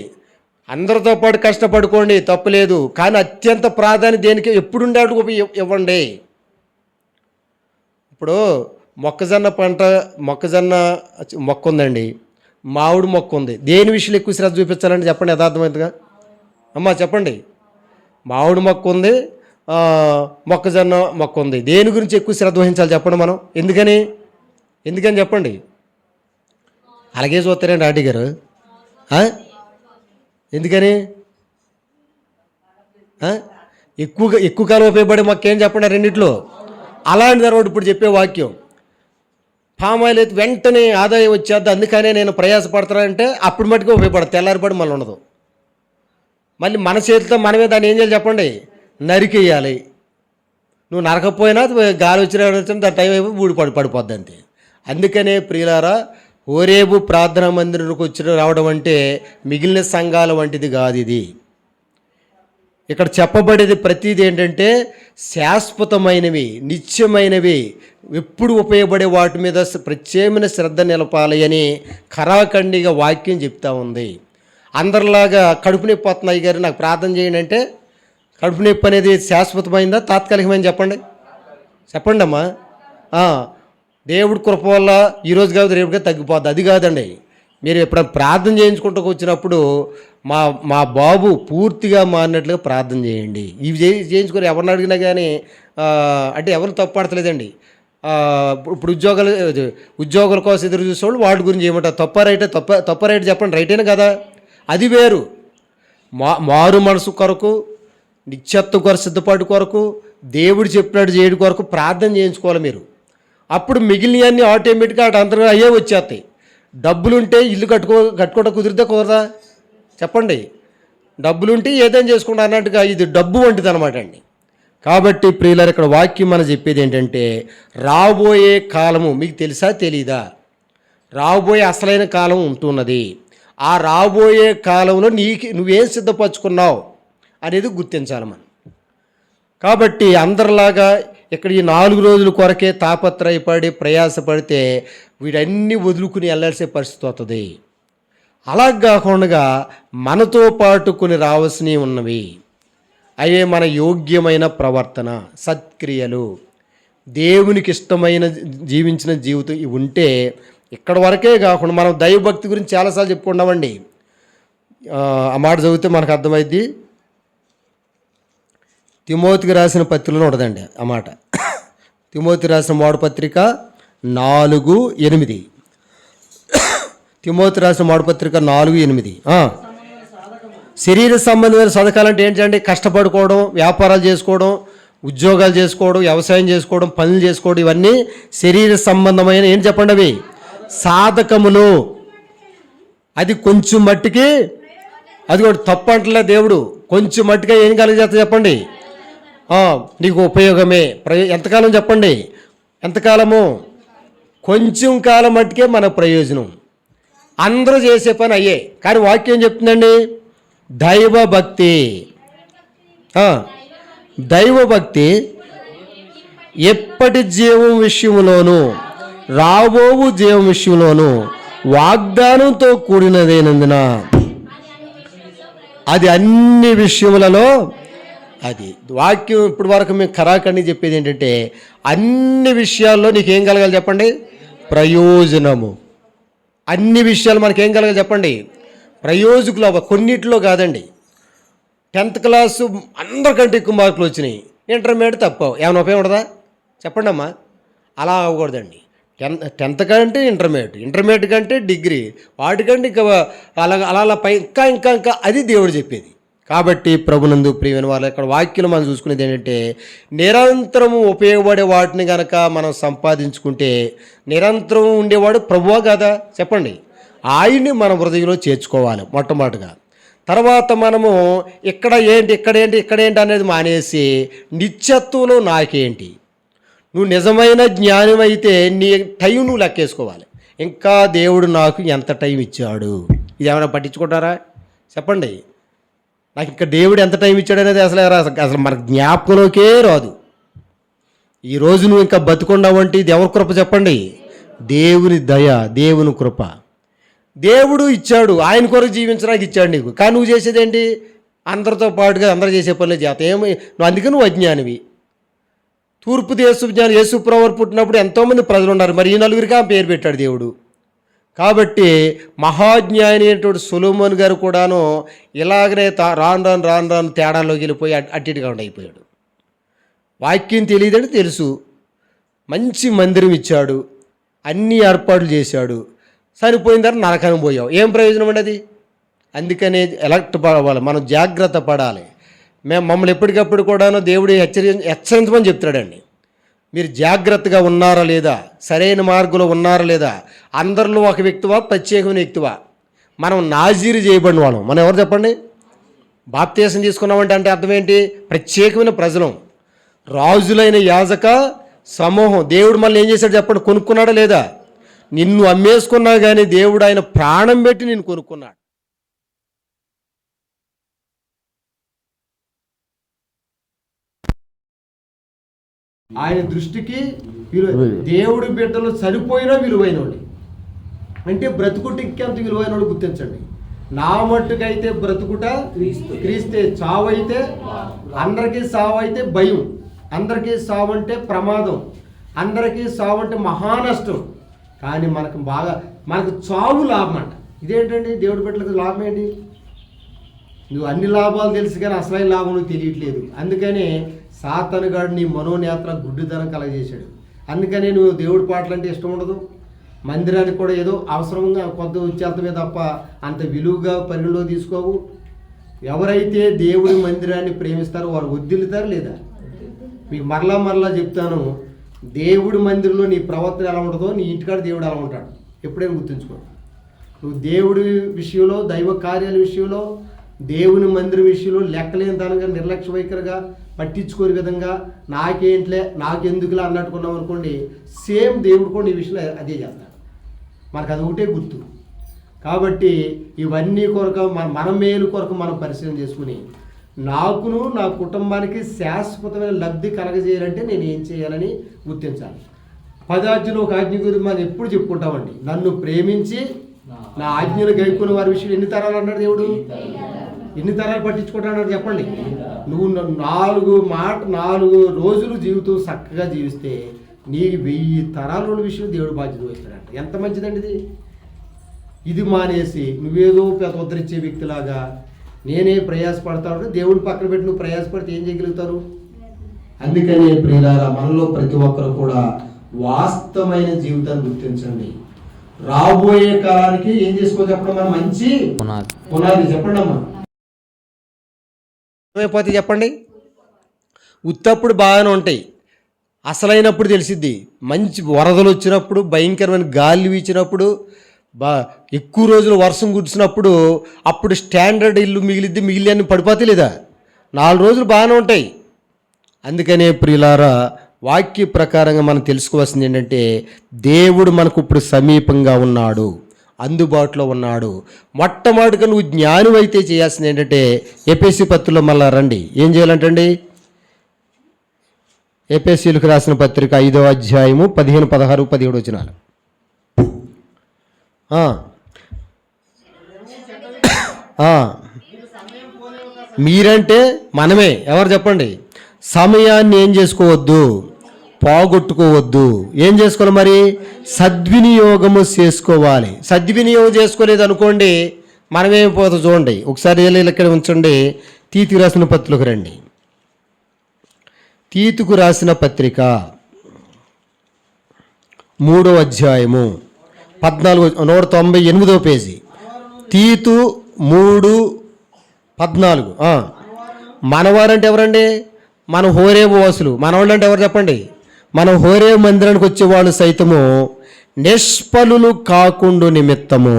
అందరితో పాటు కష్టపడుకోండి, తప్పులేదు. కానీ అత్యంత ప్రాధాన్యత దేనికి? ఎప్పుడు ఉండే వాటికి ఇవ్వండి. ఇప్పుడు మొక్కజొన్న మొక్క ఉందండి, మామిడి మొక్క ఉంది. దేని విషయంలో ఎక్కువ శ్రద్ధ చూపించాలండి చెప్పండి యథార్థమైనదిగా? అమ్మా చెప్పండి. మామిడి మొక్క ఉంది, మొక్కజొన్న మొక్క ఉంది. దేని గురించి ఎక్కువ శ్రద్ధ వహించాలి చెప్పండి మనం? ఎందుకని చెప్పండి? అలాగే చూస్తారండి ఆంటీ గారు. ఎందుకని? ఎక్కువ కాలం ఉపయోగపడే మొక్క ఏం చెప్పండి రెండిట్లో? అలాంటి తర్వాత ఇప్పుడు చెప్పే వాక్యం పామాయిల్ అయితే వెంటనే ఆదాయం వచ్చేద్ది, అందుకనే నేను ప్రయాసపడతానంటే అప్పుడు మట్టుకు ఉపయోగపడదు, తెల్లారిపడి మళ్ళీ ఉండదు. మళ్ళీ మన చేతితో మనమే దాన్ని ఏం చేయాలి చెప్పండి? నరికేయాలి. నువ్వు నరకపోయినా గాలి వచ్చిన దాని టైం అయిపోయి పడిపోద్ది అంతే. అందుకనే ప్రియులారా, హోరేబు ప్రార్థనా మందిరానికి రావడం అంటే మిగిలిన సంఘాల వంటిది కాదు. ఇది ఇక్కడ చెప్పబడేది ప్రతిదీ ఏంటంటే శాశ్వతమైనవి, నిత్యమైనవి, ఎప్పుడు ఉపయోగపడే వాటి మీద ప్రత్యేకమైన శ్రద్ధ నిలపాలి అని ఖరాఖండిగా వాక్యం చెప్తా ఉంది. అందరిలాగా కడుపు నొప్పి వస్తున్నాయి గారు నాకు ప్రార్థన చేయండి అంటే కడుపు నొప్పి అనేది శాశ్వతమైందా తాత్కాలికమైంది చెప్పండి? చెప్పండి అమ్మా. దేవుడి కృప వల్ల ఈరోజు కాదు రేపుగా తగ్గిపోద్ది, అది కాదండి. మీరు ఎప్పుడైనా ప్రార్థన చేయించుకుంటూ వచ్చినప్పుడు మా మా బాబు పూర్తిగా మారినట్లుగా ప్రార్థన చేయండి. ఇవి చేయించుకొని ఎవరిని అడిగినా కానీ అంటే ఎవరు తప్పుపడతలేదండి. ఇప్పుడు ఉద్యోగాల కోసం ఎదురు చూసేవాళ్ళు వాటి గురించి ఏమంటారు? తప్ప రైట్ చెప్పండి, రైటేనా కదా? అది వేరు. మారు మనసు కొరకు, నిత్యత్వ కొరకు, సిద్ధపాటు కొరకు, దేవుడు చెప్పినట్టు చేయడం కొరకు ప్రార్థన చేయించుకోవాలి మీరు. అప్పుడు మిగిలినవన్నీ ఆటోమేటిక్గా అటు అంతగా అయ్యే వచ్చేస్తాయి. డబ్బులుంటే ఇల్లు కట్టుకోవడం కుదరదా చెప్పండి? డబ్బులుంటే ఏదైనా చేసుకుంటా అన్నట్టుగా ఇది డబ్బు వంటిది అనమాట అండి. కాబట్టి ప్రియులారా, ఇక్కడ వాక్యం మనం చెప్పేది ఏంటంటే రాబోయే కాలము మీకు తెలుసా తెలీదా? రాబోయే అసలైన కాలం ఉంటున్నది. ఆ రాబోయే కాలంలో నువ్వేం సిద్ధపరచుకున్నావు అనేది గుర్తించాలి మనం. కాబట్టి అందరిలాగా ఇక్కడ ఈ 4 రోజుల కొరకే తాపత్రయపడి ప్రయాసపడితే వీడన్నీ వదులుకుని వెళ్ళాల్సే పరిస్థితి వస్తుంది. అలా కాకుండా మనతో పాటు కొన్ని రావాల్సినవి ఉన్నవి. అవే మన యోగ్యమైన ప్రవర్తన, సత్క్రియలు, దేవునికి ఇష్టమైన జీవించిన జీవితం ఇవి ఉంటే ఇక్కడ వరకే కాకుండా మనం దైవభక్తి గురించి చాలాసార్లు చెప్పుకున్నామండి. ఆ మాట చదివితే మనకు అర్థమైద్ది. తిమోతికి రాసిన పత్రికలో ఉండదండి ఆ మాట. తిమోతి రాసిన మొదటి పత్రిక 4:8. తిమోతి రాసిన మొదటి పత్రిక 4:8. శరీర సంబంధమైన సదకాలంటే ఏంటంటే కష్టపడుకోవడం, వ్యాపారాలు చేసుకోవడం, ఉద్యోగాలు చేసుకోవడం, వ్యవసాయం చేసుకోవడం, పనులు చేసుకోవడం, ఇవన్నీ శరీర సంబంధమైన ఏం చెప్పండి అవి సాధకములు. అది కొంచెం మట్టికి అది కూడా తప్పు అంటలే దేవుడు. కొంచెం మట్టిగా ఏం కలిగేస్తా చెప్పండి? నీకు ఉపయోగమే. ఎంతకాలం చెప్పండి? ఎంతకాలము? కొంచెం కాలం మట్టుకే మన ప్రయోజనం. అందరూ చేసే పని అయ్యే. కానీ వాక్యం చెప్తుందండి దైవభక్తి. దైవభక్తి ఎప్పటి జీవం విషయంలోనూ రాబోవు జీవం విషయంలోనూ వాగ్దానంతో కూడినదేనందున అది అన్ని విషయములలో అది వాక్యం ఇప్పటి వరకు మేము ఖరాఖండి చెప్పేది ఏంటంటే అన్ని విషయాల్లో నీకేం కలగాలి చెప్పండి? ప్రయోజనము. అన్ని విషయాలు మనకేం కలగాలి చెప్పండి? ప్రయోజకులు. కొన్నిట్లో కాదండి. 10th క్లాసు అందరికంటే ఎక్కువ మార్కులు వచ్చినాయి, ఇంటర్మీడియట్ తప్పావు, ఏమైనా ఉపయోగం ఉండదా చెప్పండి అమ్మా? అలా అవ్వకూడదండి. 10th కంటే ఇంటర్మీడియట్ కంటే డిగ్రీ, వాటికంటే ఇంకా అలా పై ఇంకా అది దేవుడు చెప్పేది. కాబట్టి ప్రభునందు ప్రియమైన వాళ్ళు ఇక్కడ వాక్యం మనం చూసుకునేది ఏంటంటే నిరంతరము ఉపయోగపడే వాటిని కనుక మనం సంపాదించుకుంటే నిరంతరం ఉండేవాడు ప్రభువా కదా చెప్పండి? ఆయన్ని మన హృదయంలో చేర్చుకోవాలి మొట్టమొదటిగా. తర్వాత మనము ఇక్కడేంటి అనేది మానేసి నిత్యత్వంలో నాకేంటి, నువ్వు నిజమైన జ్ఞానం అయితే నీ టైం నువ్వు లెక్కేసుకోవాలి. ఇంకా దేవుడు నాకు ఎంత టైం ఇచ్చాడు, ఇది ఏమైనా పట్టించుకుంటారా చెప్పండి? నాకు ఇంకా దేవుడు ఎంత టైం ఇచ్చాడు అనేది అసలు మన జ్ఞాపకంలోకే రాదు. ఈరోజు నువ్వు ఇంకా బతుకున్నావంటే ఇది ఎవరి కృప చెప్పండి? దేవుని దయ, దేవుని కృప. దేవుడు ఇచ్చాడు, ఆయన కొరకు జీవించడానికి ఇచ్చాడు నీకు. కానీ నువ్వు చేసేదేంటి? అందరితో పాటుగా అందరూ చేసే పనులే చేత నువ్వు అందుకే నువ్వు అజ్ఞానివి. తూర్పు దేశ జ్ఞాని యేసు ప్రభువు పుట్టినప్పుడు ఎంతోమంది ప్రజలు ఉన్నారు, మరి ఈ నలుగురికి ఆ పేరు పెట్టాడు దేవుడు. కాబట్టి మహాజ్ఞాని అయినటువంటి సొలొమోను గారు కూడాను ఇలాగనే రాను తేడాల్లోకి వెళ్ళిపోయి అట్టిగా అయిపోయాడు. వాక్యం తెలియదని తెలుసు, మంచి మందిరం ఇచ్చాడు, అన్ని ఏర్పాట్లు చేశాడు, సరిపోయిన తర్వాత నరకానికి పోయావు, ఏం ప్రయోజనం ఉండదు? అందుకనే ఎలక్ట్ పడాలి, మనం జాగ్రత్త పడాలి. మమ్మల్ని ఎప్పటికప్పుడు కూడాను దేవుడు హెచ్చరించమని చెప్తాడండి. మీరు జాగ్రత్తగా ఉన్నారా లేదా, సరైన మార్గంలో ఉన్నారా లేదా, అందరిలో ఒక వ్యక్తివా, ప్రత్యేకమైన వ్యక్తివా? మనం నాజీరు చేయబడిన వాళ్ళం. మనం ఎవరు చెప్పండి? బాప్తీసం తీసుకున్నామంటే అంటే అర్థం ఏంటి? ప్రత్యేకమైన ప్రజలం, రాజులైన యాజక సమూహం. దేవుడు మళ్ళీ ఏం చేశాడు చెప్పండి? కొనుక్కున్నాడా లేదా? నిన్ను అమ్మేసుకున్నా కానీ దేవుడు ఆయన ప్రాణం పెట్టి నిన్ను కొనుక్కున్నాడు. ఆయన దృష్టికి దేవుడి బిడ్డలు సరిపోయినా విలువైన వాళ్ళు. అంటే బ్రతుకుటికి అంత విలువైన వాళ్ళు గుర్తించండి. నా మట్టుకైతే బ్రతుకుట క్రీస్తే, చావు అయితే అందరికీ సావు అయితే భయం, అందరికీ సావు అంటే ప్రమాదం, అందరికీ సావు అంటే మహానష్టం. కానీ మనకు చావు లాభం అంట. ఇదేంటండి దేవుడి బిడ్డలకు లాభం ఏంటి? నువ్వు అన్ని లాభాలు తెలుసు కానీ అసలైన లాభం నువ్వు తెలియట్లేదు. అందుకనే సాతానుగాడు నీ మనోనేత్ర గుడ్డితనం కలగజేశాడు. అందుకనే నువ్వు దేవుడి పాటలు అంటే ఇష్టం ఉండదు, మందిరానికి కూడా ఏదో అవసరంగా కొద్ది వచ్చేళ్తమే తప్ప అంత విలువగా పరిగణలో తీసుకోవు. ఎవరైతే దేవుడి మందిరాన్ని ప్రేమిస్తారో వారు వదిలితారు లేదా? మీకు మరలా చెప్తాను, దేవుడి మందిరంలో నీ ప్రవర్తన ఎలా ఉంటుందో నీ ఇంటికాడ దేవుడు ఎలా ఉంటాడు ఎప్పుడైనా గుర్తుంచుకో. నువ్వు దేవుడి విషయంలో, దైవ కార్యాల విషయంలో, దేవుని మందిరం విషయంలో లెక్కలేని తనగా నిర్లక్ష్య వైఖరిగా పట్టించుకోని విధంగా నాకేంట్లే నాకెందుకులే అన్నట్టుకున్నాం అనుకోండి, సేమ్ దేవుడు కూడా ఈ విషయంలో అదే చేస్తాడు. మనకు అది ఒకటే గుర్తు. కాబట్టి ఇవన్నీ కొరకు మన మేలు కొరకు మనం పరిశీలన చేసుకుని నాకును నా కుటుంబానికి శాశ్వతమైన లబ్ధి కలగజేయాలంటే నేను ఏం చేయాలని గుర్తించాలి. 10 ఆజ్ఞలు ఒక ఆజ్ఞ గురించి మనం ఎప్పుడు చెప్పుకుంటామండి. నన్ను ప్రేమించి నా ఆజ్ఞలు గైకున్న వారి విషయం ఎన్ని తరాలు అన్నాడు దేవుడు? ఎన్ని తరాలు పట్టించుకుంటాడు చెప్పండి. నువ్వు 4 రోజులు జీవితం చక్కగా జీవిస్తే నీకు 1000 తరాల విషయం దేవుడు బాధ్యత వస్తాడంట. ఎంత మంచిదండి ఇది మానేసి నువ్వేదో పెద్ద ఉద్ధరించే వ్యక్తిలాగా నేనే ప్రయాసపడతాడు, దేవుడి పక్కన పెట్టి నువ్వు ప్రయాసపడితే ఏం చేయగలుగుతారు? అందుకని ప్రియులారా, మనలో ప్రతి ఒక్కరు కూడా వాస్తవమైన జీవితాన్ని గుర్తించండి. రాబోయే కాలానికి ఏం చేసుకో చెప్పడం, మనం మంచి పునాది చెప్పండి అమ్మా. ఏమైపోతే చెప్పండి, ఉత్తప్పుడు బాగానే ఉంటాయి, అసలైనప్పుడు తెలిసిద్ది. మంచి వరదలు వచ్చినప్పుడు, భయంకరమైన గాలి వీచినప్పుడు, ఎక్కువ రోజులు వర్షం కురిసినప్పుడు అప్పుడు స్టాండర్డ్ ఇల్లు మిగిలిద్ది, మిగిలిన పడిపోతాయి లేదా? 4 రోజులు బాగానే ఉంటాయి. అందుకనే ప్రియులారా, వాక్య ప్రకారంగా మనం తెలుసుకోవాల్సింది ఏంటంటే, దేవుడు మనకు ఇప్పుడు సమీపంగా ఉన్నాడు, అందుబాటులో ఉన్నాడు. మొట్టమొదటిగా నువ్వు జ్ఞానం అయితే చేయాల్సింది ఏంటంటే, ఎఫెసీ పత్రికలో మళ్ళా రండి. ఏం చేయాలంటండి? ఎఫెసీలకు రాసిన పత్రిక 5వ అధ్యాయము 15, 16, 17 వచనాలు. మీరంటే మనమే. ఎవరు చెప్పండి? సమయాన్ని ఏం చేసుకోవద్దు, పోగొట్టుకోవద్దు. ఏం చేసుకోవాలి మరి? సద్వినియోగము చేసుకోవాలి. సద్వినియోగం చేసుకోలేదు అనుకోండి, మనమేమైపోతుంది చూడండి. ఒకసారి ఇక్కడ ఉంచండి. తీతుకు రాసిన పత్రికకు రండి. తీతుకు రాసిన పత్రిక 3వ అధ్యాయము 198వ పేజీ. తీతు 3:14. మనవారంటే ఎవరండి? మన హోరేబు వాసులు. మనవాళ్ళు అంటే ఎవరు చెప్పండి? మనం హోరేబు మందిరానికి వచ్చేవాళ్ళు సైతము నిష్ఫలులు కాకుండా నిమిత్తము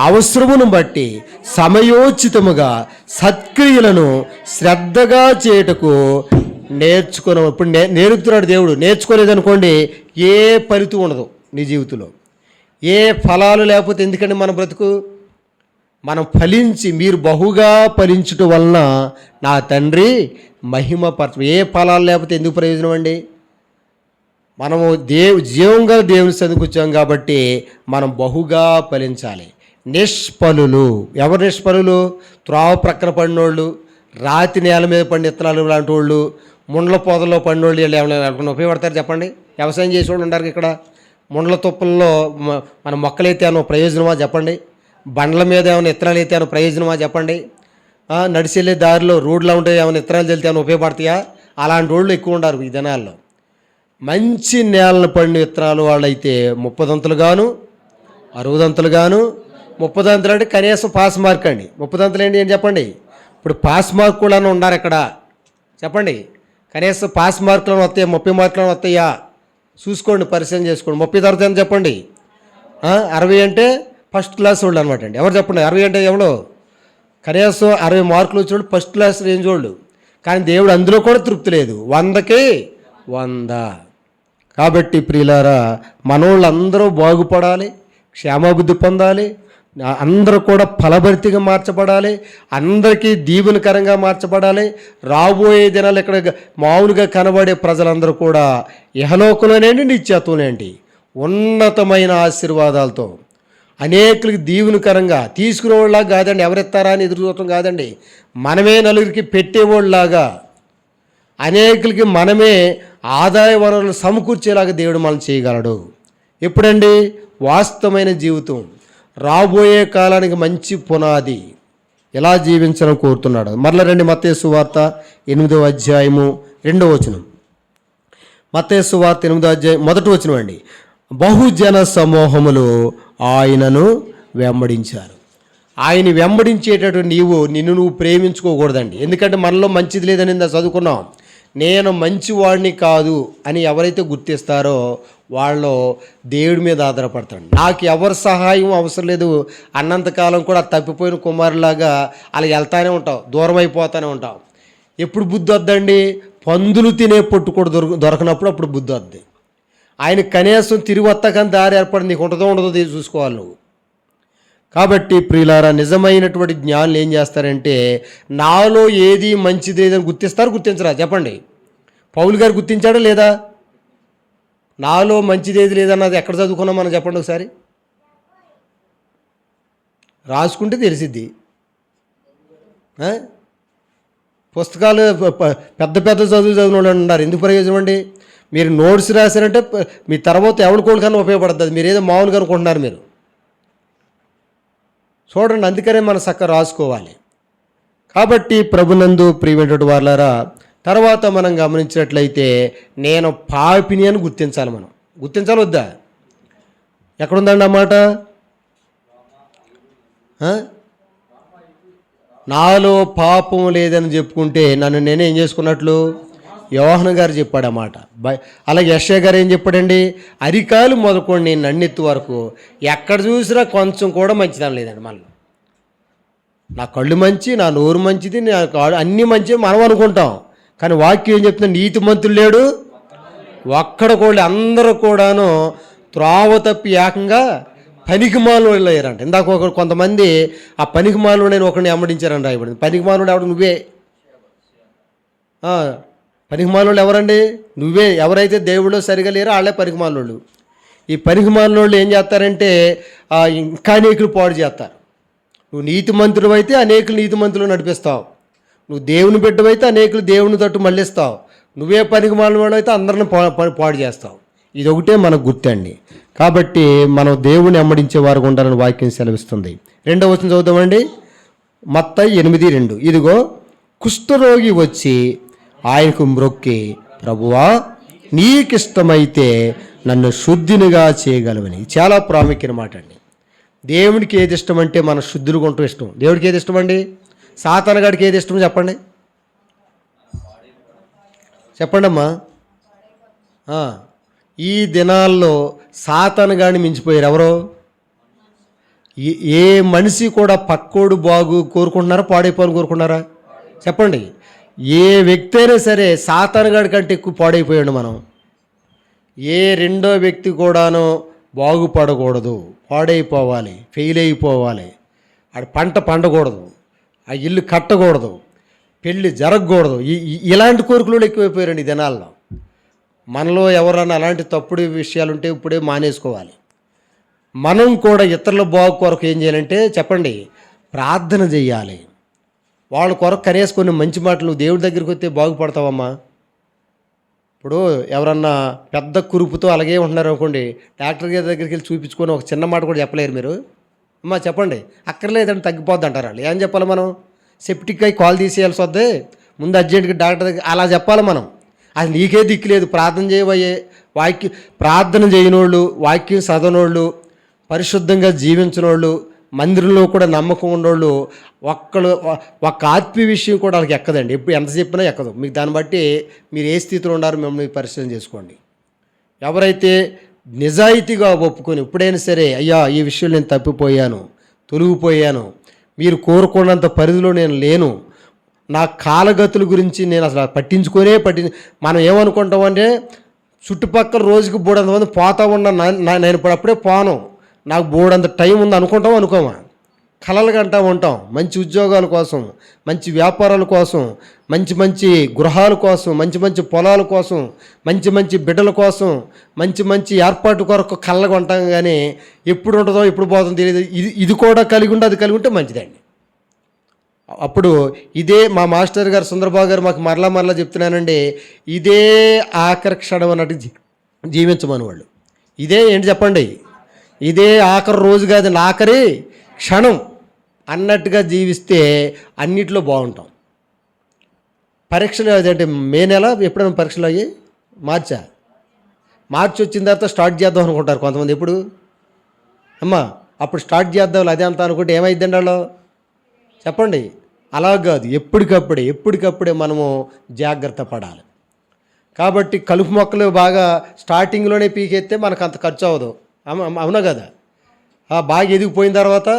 అవసరమును బట్టి సమయోచితముగా సత్క్రియలను శ్రద్ధగా చేయుటకు నేర్చుకున్నాం. ఇప్పుడు నేర్పుతున్నాడు దేవుడు. నేర్చుకోలేదనుకోండి ఏ ఫలితం ఉండదు నీ జీవితంలో, ఏ ఫలాలు లేకపోతే ఎందుకంటే మన బ్రతుకు మనం ఫలించి, మీరు బహుగా ఫలించటం వలన నా తండ్రి మహిమపరచ. ఏ ఫలాలు లేకపోతే ఎందుకు ప్రయోజనం అండి? మనము జీవంగా దేవుని సన్నిధికి వచ్చాం కాబట్టి మనం బహుగా ఫలించాలి. నిష్ఫలులు. ఎవరు నిష్ఫలులు? త్రోవ ప్రక్కన పడినోళ్ళు, రాతి నేల మీద పడిన ఇత్తనాలు లాంటి వాళ్ళు, ముండ్ల పొదల్లో పడినోళ్ళు, వీళ్ళు ఏమైనా ఉపయోగపడతారు చెప్పండి? వ్యవసాయం చేసేవాళ్ళు ఉంటారు ఇక్కడ. ముండ్ల తుప్పల్లో మన మొక్కలైతే ఏమైనా ప్రయోజనమా చెప్పండి? బండ్ల మీద ఏమైనా ఇత్తనాలు అయితే ఏమైనా ప్రయోజనమా చెప్పండి? నడిచెళ్ళే దారిలో రోడ్లు ఉంటే ఏమైనా ఇత్తనాలు చల్లితే ఏమైనా ఉపయోగపడతాయా? అలాంటి వాళ్ళు ఎక్కువ ఉండారు ఈ దినాల్లో. మంచి నేలను పడిన విత్తనాలు వాళ్ళైతే 30 దంతులుగాను 60 దంతులుగాను. 30 దంతులు అంటే కనీసం పాస్ మార్క్ అండి. 30 దంతులు ఏంటి అని చెప్పండి? ఇప్పుడు పాస్ మార్క్ కూడా ఉన్నారు ఇక్కడ చెప్పండి. కనీసం పాస్ మార్కులను వస్తాయా, 30 మార్కులను వస్తాయా చూసుకోండి, పరిశీలన చేసుకోండి. 30 తర్వాత ఎంత చెప్పండి? 60 అంటే ఫస్ట్ క్లాస్ వాళ్ళు అనమాట అండి. ఎవరు చెప్పండి? 60 అంటే ఎవడు? కనీసం 60 మార్కులు వచ్చినప్పుడు ఫస్ట్ క్లాస్ రేంజ్ వాళ్ళు. కానీ దేవుడు అందులో కూడా తృప్తి లేదు, 100కి 100. కాబట్టి ప్రియులారా, మనోళ్ళందరూ బాగుపడాలి, క్షేమాభివృద్ధి పొందాలి, అందరూ కూడా ఫలభరితిగా మార్చబడాలి, అందరికీ దీవెనకరంగా మార్చబడాలి. రాబోయే దినాలు ఇక్కడ మామూలుగా కనబడే ప్రజలందరూ కూడా ఇహలోకంలోనేంటి, నిత్యత్వంలోనేంటి ఉన్నతమైన ఆశీర్వాదాలతో అనేకులకి దీవెనకరంగా తీసుకునేవాళ్ళలాగా కాదండి, ఎవరెత్తారా అని ఎదురు చూడటం కాదండి, మనమే నలుగురికి పెట్టేవాళ్ళలాగా అనేకులకి మనమే ఆదాయ వనరులు సమకూర్చేలాగా దేవుడు మనం చేయగలడు. ఎప్పుడండి? వాస్తవమైన జీవితం, రాబోయే కాలానికి మంచి పునాది ఎలా జీవించాలని కోరుతున్నాడు. మరల రండి, మత్తయి సువార్త 8వ అధ్యాయము 2వ వచనం. మత్తయి సువార్త 8వ అధ్యాయం 1వ వచనం అండి. బహుజన సమూహములు ఆయనను వెంబడించారు. ఆయన వెంబడించేటటువంటి నిన్ను నువ్వు ప్రేమించుకోకూడదండి. ఎందుకంటే మనలో మంచిది లేదని చదువుకున్నాం. నేను మంచివాడిని కాదు అని ఎవరైతే గుర్తిస్తారో వాళ్ళు దేవుడి మీద ఆధారపడతాడు. నాకు ఎవరి సహాయం అవసరం లేదు అన్నంతకాలం కూడా తప్పిపోయిన కుమారులాగా అలా వెళ్తానే ఉంటావు, దూరం అయిపోతూనే ఉంటావు. ఎప్పుడు బుద్ధి వద్దండి? పందులు తినే పొట్టు కూడా దొరకనప్పుడు అప్పుడు బుద్ధి వద్ది. ఆయన కనీసం తిరిగి వస్తాకని దారి ఏర్పడి నీకు ఉండదో చూసుకోవాలి నువ్వు. కాబట్టి ప్రియులారా, నిజమైనటువంటి జ్ఞానులు ఏం చేస్తారంటే నాలో ఏది మంచిది లేదని గుర్తిస్తారు, గుర్తించరా? చెప్పండి. పౌలు గారు గుర్తించాడా లేదా? నాలో మంచిది ఏది లేదన్నది ఎక్కడ చదువుకున్నాం మనం? చెప్పండి ఒకసారి. రాసుకుంటే తెలిసిద్ది. పుస్తకాలు పెద్ద పెద్ద చదివిన వాళ్ళు ఉన్నారు. ఎందుకు ప్రయోజనం అండి? మీరు నోట్స్ రాశారంటే మీ తర్వాత ఎవరికోళ్ళకన్నా ఉపయోగపడుతుంది. మీరు ఏదో మామూలుగా అనుకుంటున్నారు మీరు. చూడండి, అందుకనే మనం చక్కగా రాసుకోవాలి. కాబట్టి ప్రభునందు ప్రియమైనటువంటి వారులారా, తర్వాత మనం గమనించినట్లయితే నేను పాపిని అని గుర్తించాలి. మనం గుర్తించాలి వద్దా? ఎక్కడుందండి అన్నమాట? నాలో పాపం లేదని చెప్పుకుంటే నన్ను నేనే ఏం చేసుకున్నట్లు యోహాను గారు చెప్పాడన్నమాట. అలాగే యెషయా గారు ఏం చెప్పాడండి? అరికాలు మొదలుకొని నేను నన్నెత్తు వరకు ఎక్కడ చూసినా కొంచెం కూడా మంచిదనం లేదండి మనలో. నా కళ్ళు మంచి, నా నోరు మంచిది, నా అన్నీ మంచివి మనం అనుకుంటాం. కానీ వాక్యం ఏం చెప్తున్నా? నీతిమంతులు లేడు ఒక్కడ కూడా, అందరూ కూడాను త్రోవ తప్పి ఏకంగా పనికిమాలినోళ్ళు అయ్యారంట. ఇందాక కొంతమంది ఆ పనికిమాలినోడు నేను ఒకరిని వెంబడించారని రాయబడింది. పనికిమాలినోడు ఎవడు? నువ్వే. పనికిమాలినోళ్ళు ఎవరండి? నువ్వే. ఎవరైతే దేవుళ్ళు సరిగా లేరో వాళ్ళే పనికిమాలినోళ్ళు. ఈ పనికిమాలినోళ్ళు ఏం చేస్తారంటే ఇంకా అనేకులు పాడు చేస్తారు. నువ్వు నీతిమంతుడు అయితే అనేకులు నీతిమంతులు నడిపిస్తావు. నువ్వు దేవుని బిడ్డవైతే అనేకులు దేవుని తట్టు మళ్ళిస్తావు. నువ్వే పనికిమాలినవాడు అయితే అందరిని పాడు చేస్తావు. ఇది ఒకటే మనకు గుర్తండి. కాబట్టి మనం దేవుని వెంబడించే వారు ఉండాలని వాక్యం సెలవిస్తుంది. 2వ వచనం చదువుతామండి. మత్తయి 8:2. ఇదిగో కుష్ఠరోగి వచ్చి ఆయనకు మ్రొక్కి, ప్రభువా నీకిష్టమైతే నన్ను శుద్ధినిగా చేయగలవని. చాలా ప్రాముఖ్యమైన మాట అండి. దేవునికి ఏది ఇష్టం అంటే మన శుద్ధులుగా ఉండటం ఇష్టం. దేవుడికి ఏది ఇష్టం అండి? సాతానుగాడికి ఏది ఇష్టం చెప్పండి? చెప్పండి అమ్మా. ఈ దినాల్లో సాతానుగాడిని మించిపోయారు ఎవరో? ఏ మనిషి కూడా పక్కోడు బాగు కోరుకుంటున్నారా, పాడైపోవాలని కోరుకుంటున్నారా? చెప్పండి. ఏ వ్యక్తి అయినా సరే సాతానుగాడి కంటే ఎక్కువ పాడైపోయాడు మనం. ఏ రెండో వ్యక్తి కూడాను బాగుపడకూడదు, పాడైపోవాలి, ఫెయిల్ అయిపోవాలి, ఆడి పంట పండకూడదు, ఆ ఇల్లు కట్టకూడదు, పెళ్ళి జరగకూడదు. ఇలాంటి కోరికలు ఎక్కువైపోయారండి ఈ దినాల్లో. మనలో ఎవరన్నా అలాంటి తప్పుడు విషయాలు ఉంటే ఇప్పుడే మానేసుకోవాలి. మనం కూడా ఇతరుల బాగు కొరకు ఏం చేయాలంటే చెప్పండి, ప్రార్థన చేయాలి. వాళ్ళ కొరకు కనీసం కొన్ని మంచి మాటలు. దేవుడి దగ్గరికి వస్తే బాగుపడతావమ్మా. ఇప్పుడు ఎవరన్నా పెద్ద కురుపుతో అలాగే ఉంటున్నారు అనుకోండి, డాక్టర్ గారి దగ్గరికి వెళ్ళి చూపించుకొని ఒక చిన్న మాట కూడా చెప్పలేరు మీరు. అమ్మా చెప్పండి, అక్కర్లేదంటే తగ్గిపోద్ది అంటారు వాళ్ళు. ఏం చెప్పాలి మనం? సెప్టిక్ అయి కాల్ తీసేయాల్సి వద్దే, ముందు అర్జెంటుగా డాక్టర్ దగ్గర అలా చెప్పాలి మనం. అది నీకే దిక్కు లేదు, ప్రార్థన చేయబోయే ప్రార్థన చేయనోళ్ళు, వాక్యం చదవనోళ్ళు, పరిశుద్ధంగా జీవించినోళ్ళు, మందిరంలో కూడా నమ్మకం ఉన్నోళ్ళు ఒక్క ఆత్మీయ విషయం కూడా వాళ్ళకి ఎక్కదండి. ఎప్పుడు ఎంత చెప్పినా ఎక్కదు. మీకు దాన్ని బట్టి మీరు ఏ స్థితిలో ఉన్నారో మిమ్మల్ని పరిశీలన చేసుకోండి. ఎవరైతే నిజాయితీగా ఒప్పుకొని ఎప్పుడైనా సరే అయ్యా ఈ విషయంలో నేను తప్పిపోయాను, తొలగిపోయాను, మీరు కోరుకున్నంత పరిధిలో నేను లేను, నా కాలగతుల గురించి నేను అసలు మనం ఏమనుకుంటామంటే చుట్టుపక్కల రోజుకి 300 మంది పోతా ఉన్నా నేను ఇప్పుడు అప్పుడే పోను, నాకు బోర్డంత టైం ఉంది అనుకోమా? కలలు కంటూ ఉంటాం, మంచి ఉద్యోగాల కోసం, మంచి వ్యాపారాల కోసం, మంచి మంచి గృహాల కోసం, మంచి మంచి పొలాల కోసం, మంచి మంచి బిడ్డల కోసం, మంచి మంచి ఏర్పాటు కొరకు కళ్ళగా ఉంటాం. కానీ ఎప్పుడు ఉంటుందో ఎప్పుడు పోతుందో తెలియదు. ఇది కూడా కలిగి ఉండి అది కలిగి ఉంటే మంచిదండి. అప్పుడు ఇదే మా మాస్టర్ గారు సుందరబాబు గారు మాకు మరలా చెప్తున్నానండి, ఇదే ఆఖరి క్షణం అన్నట్టు జీవించమని వాళ్ళు. ఇదే ఏంటి చెప్పండి, ఇదే ఆఖరి రోజు కాదు, ఆఖరి క్షణం అన్నట్టుగా జీవిస్తే అన్నిట్లో బాగుంటాం. పరీక్షలు అదంటే మే నెల ఎప్పుడైనా పరీక్షలు అయ్యి మార్చి వచ్చిన తర్వాత స్టార్ట్ చేద్దాం అనుకుంటారు కొంతమంది. ఎప్పుడు అమ్మా అప్పుడు స్టార్ట్ చేద్దాం అదే అంత అనుకుంటే ఏమైందండి వాళ్ళు చెప్పండి. అలా కాదు, ఎప్పటికప్పుడే మనము జాగ్రత్త పడాలి. కాబట్టి కలుపు మొక్కలు బాగా స్టార్టింగ్లోనే పీకెత్తే మనకు అంత ఖర్చు అవ్వదు. అవునా కదా? బాగా ఎదిగిపోయిన తర్వాత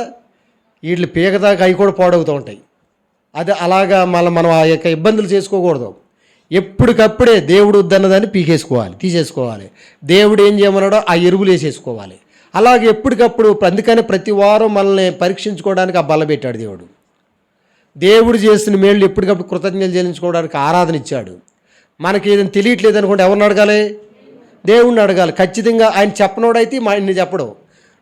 వీళ్ళు పీకదాకా అవి కూడా పాడవుతూ ఉంటాయి. అది అలాగా మనం ఆ యొక్క ఇబ్బందులు చేసుకోకూడదు. ఎప్పటికప్పుడే దేవుడు వద్దన్నదాన్ని తీసేసుకోవాలి. దేవుడు ఏం చేయమన్నాడో ఆ ఎరువులు వేసేసుకోవాలి. అలాగే ఎప్పటికప్పుడు, అందుకని ప్రతి వారం మనల్ని పరీక్షించుకోవడానికి ఆ బల్ల పెట్టాడు దేవుడు. దేవుడు చేసిన మేళ్ళు ఎప్పటికప్పుడు కృతజ్ఞతలు చెల్లించుకోవడానికి ఆరాధన ఇచ్చాడు. మనకి ఏదైనా తెలియట్లేదు అనుకోండి, ఎవరిని అడగాలి? దేవుడిని అడగాలి. ఖచ్చితంగా ఆయన చెప్పనోడైతే ఆయన చెప్పడు.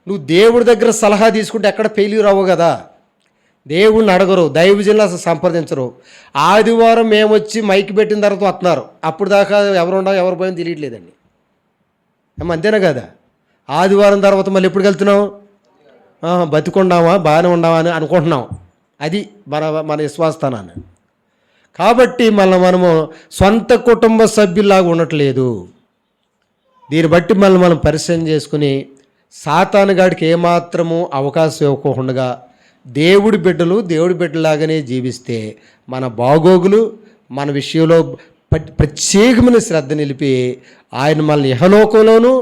నువ్వు దేవుడి దగ్గర సలహా తీసుకుంటే ఎక్కడ ఫెయిల్యూర్ అవ్వవు కదా. దేవుడిని అడగరు, దైవజనులు అసలు సంప్రదించరు. ఆదివారం మేము వచ్చి మైక్ పెట్టిన తర్వాత వస్తున్నారు, అప్పుడు దాకా ఎవరు ఉండవు ఎవరు పోయినా తెలియట్లేదండి. అంతేనా కదా? ఆదివారం తర్వాత మళ్ళీ ఎప్పుడు వెళ్తున్నాం? బతికుండామా బాగానే ఉన్నామా అని అనుకుంటున్నాం. అది మన విశ్వాసస్థానాన్ని. కాబట్టి మనము సొంత కుటుంబ సభ్యుల్లాగా ఉండట్లేదు. దీన్ని బట్టి మనం పరిశీలన చేసుకుని సాతాను గాడికి ఏమాత్రము అవకాశం ఇవ్వకుండా దేవుడి బిడ్డలాగానే జీవిస్తే మన బాగోగులు మన విషయంలో ప్రత్యేకమైన శ్రద్ధ నిలిపి ఆయన మనల్ని ఇహలోకంలోనూ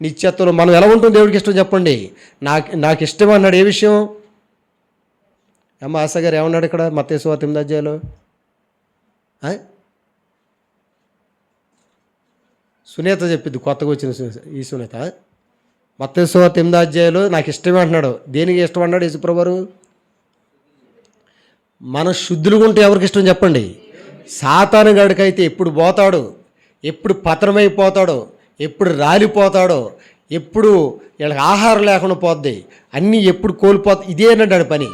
నిత్యత్వంలో మనం ఎలా ఉంటుంది దేవుడికి ఇష్టం చెప్పండి. నాకు ఇష్టం అన్నాడు. ఏ విషయం? ఆశ గారు ఏమన్నాడు ఇక్కడ మత్తయి సువార్త 8వ అధ్యాయంలో? సునీత చెప్పింది, కొత్తగా వచ్చిన ఈ సునీత. మత్తయి సువార్త 8వ అధ్యాయంలో నాకు ఇష్టమే అంటున్నాడు. దేనికి ఇష్టం అన్నాడు యేసుప్రభువు? మన శుద్ధులుగా ఉంటే ఎవరికి ఇష్టం చెప్పండి? సాతాను గడికైతే ఎప్పుడు పోతాడు, ఎప్పుడు పతనమైపోతాడో, ఎప్పుడు రాలిపోతాడో, ఎప్పుడు వీళ్ళకి ఆహారం లేకుండా పోద్ది, అన్నీ ఎప్పుడు కోల్పోతాయి, ఇదేనంటాడు పని.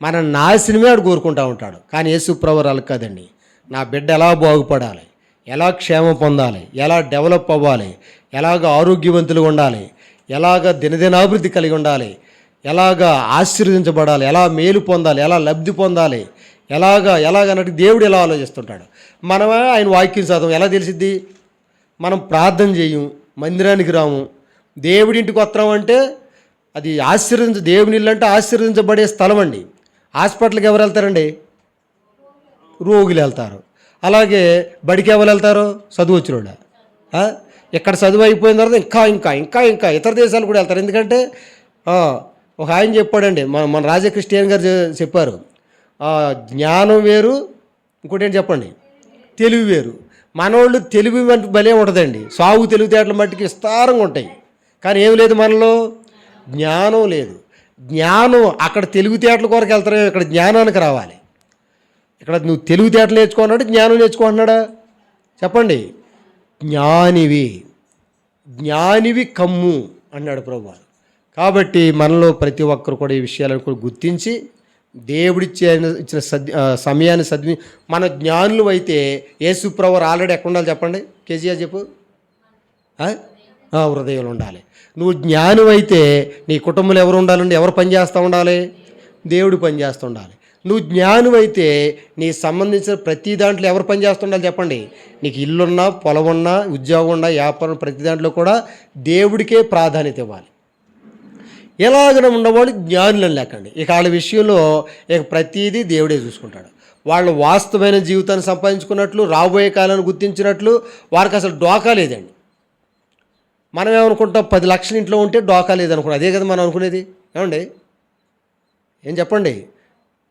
మన నాశనమే ఆడు కోరుకుంటూ ఉంటాడు. కానీ యేసుప్రభువు అలా కాదండి. నా బిడ్డ ఎలా బాగుపడాలి, ఎలా క్షేమం పొందాలి, ఎలా డెవలప్ అవ్వాలి, ఎలాగ ఆరోగ్యవంతులుగా ఉండాలి, ఎలాగ దినదినాభివృద్ధి కలిగి ఉండాలి, ఎలాగ ఆశీర్వదించబడాలి, ఎలా మేలు పొందాలి, ఎలా లబ్ధి పొందాలి, ఎలాగన్నట్టు దేవుడు ఎలా ఆలోచిస్తుంటాడు. మనమే ఆయన వాక్యం చదవం, ఎలా తెలిసిద్ది? మనం ప్రార్థన చేయం, మందిరానికి రాము, దేవుడింటికి వస్తామంటే అది దేవుని ఇల్లు అంటే ఆశీర్వదించబడే స్థలం అండి. హాస్పిటల్కి ఎవరు వెళ్తారండి? రోగులు వెళ్తారు. అలాగే బడికి ఎవరు వెళ్తారు? చదువు వచ్చినోళ్ళ. ఇక్కడ చదువు అయిపోయిన తర్వాత ఇంకా ఇంకా ఇంకా ఇతర దేశాలు కూడా వెళ్తారు. ఎందుకంటే ఒక ఆయన చెప్పాడండి, మన రాజక్రిస్టియన్ గారు చెప్పారు, జ్ఞానం వేరు, ఇంకోటి ఏంటి చెప్పండి, తెలివి వేరు. మనోళ్ళు తెలివి వంటి భలే ఉంటుందండి, సాగు తెలివితేటల మట్టికి విస్తారంగా ఉంటాయి. కానీ ఏం లేదు మనలో, జ్ఞానం లేదు. జ్ఞానం అక్కడ తెలివితేటల కొరకు వెళ్తారు, ఇక్కడ జ్ఞానానికి రావాలి. ఇక్కడ నువ్వు తెలివితేటలు నేర్చుకున్నాడు, జ్ఞానం నేర్చుకుంటున్నాడా చెప్పండి? జ్ఞానివి కమ్ము అన్నాడు ప్రభువు. కాబట్టి మనలో ప్రతి ఒక్కరు కూడా ఈ విషయాలను కూడా గుర్తించి ఇచ్చిన సమయాన్ని మన జ్ఞానులు అయితే యేసుప్రభువు ఆల్రెడీ ఎక్కడ ఉండాలి చెప్పండి? కేజీఆర్ చెప్పు. హృదయంలో ఉండాలి. నువ్వు జ్ఞానం అయితే నీ కుటుంబంలో ఎవరు ఉండాలండి? ఎవరు పనిచేస్తూ ఉండాలి? దేవుడు పనిచేస్తూ ఉండాలి. నువ్వు జ్ఞానం అయితే నీ సంబంధించిన ప్రతి దాంట్లో ఎవరు పనిచేస్తుండాలి చెప్పండి? నీకు ఇల్లున్నా, పొలం ఉన్నా, ఉద్యోగం ఉన్నా, వ్యాపారం, ప్రతి దాంట్లో కూడా దేవుడికే ప్రాధాన్యత ఇవ్వాలి. ఎలాగైనా ఉన్నవాడు జ్ఞానులని లేకండి. ఇక వాళ్ళ విషయంలో ఇక ప్రతిదీ దేవుడే చూసుకుంటాడు. వాళ్ళు వాస్తవమైన జీవితాన్ని సంపాదించుకున్నట్లు, రాబోయే కాలాన్ని గుర్తించినట్లు వారికి అసలు డోకా లేదండి. మనం ఏమనుకుంటాం? 10 లక్షలు ఇంట్లో ఉంటే డోకా లేదనుకుంటాం. అదే కదా మనం అనుకునేది. ఏమండి? ఏం చెప్పండి?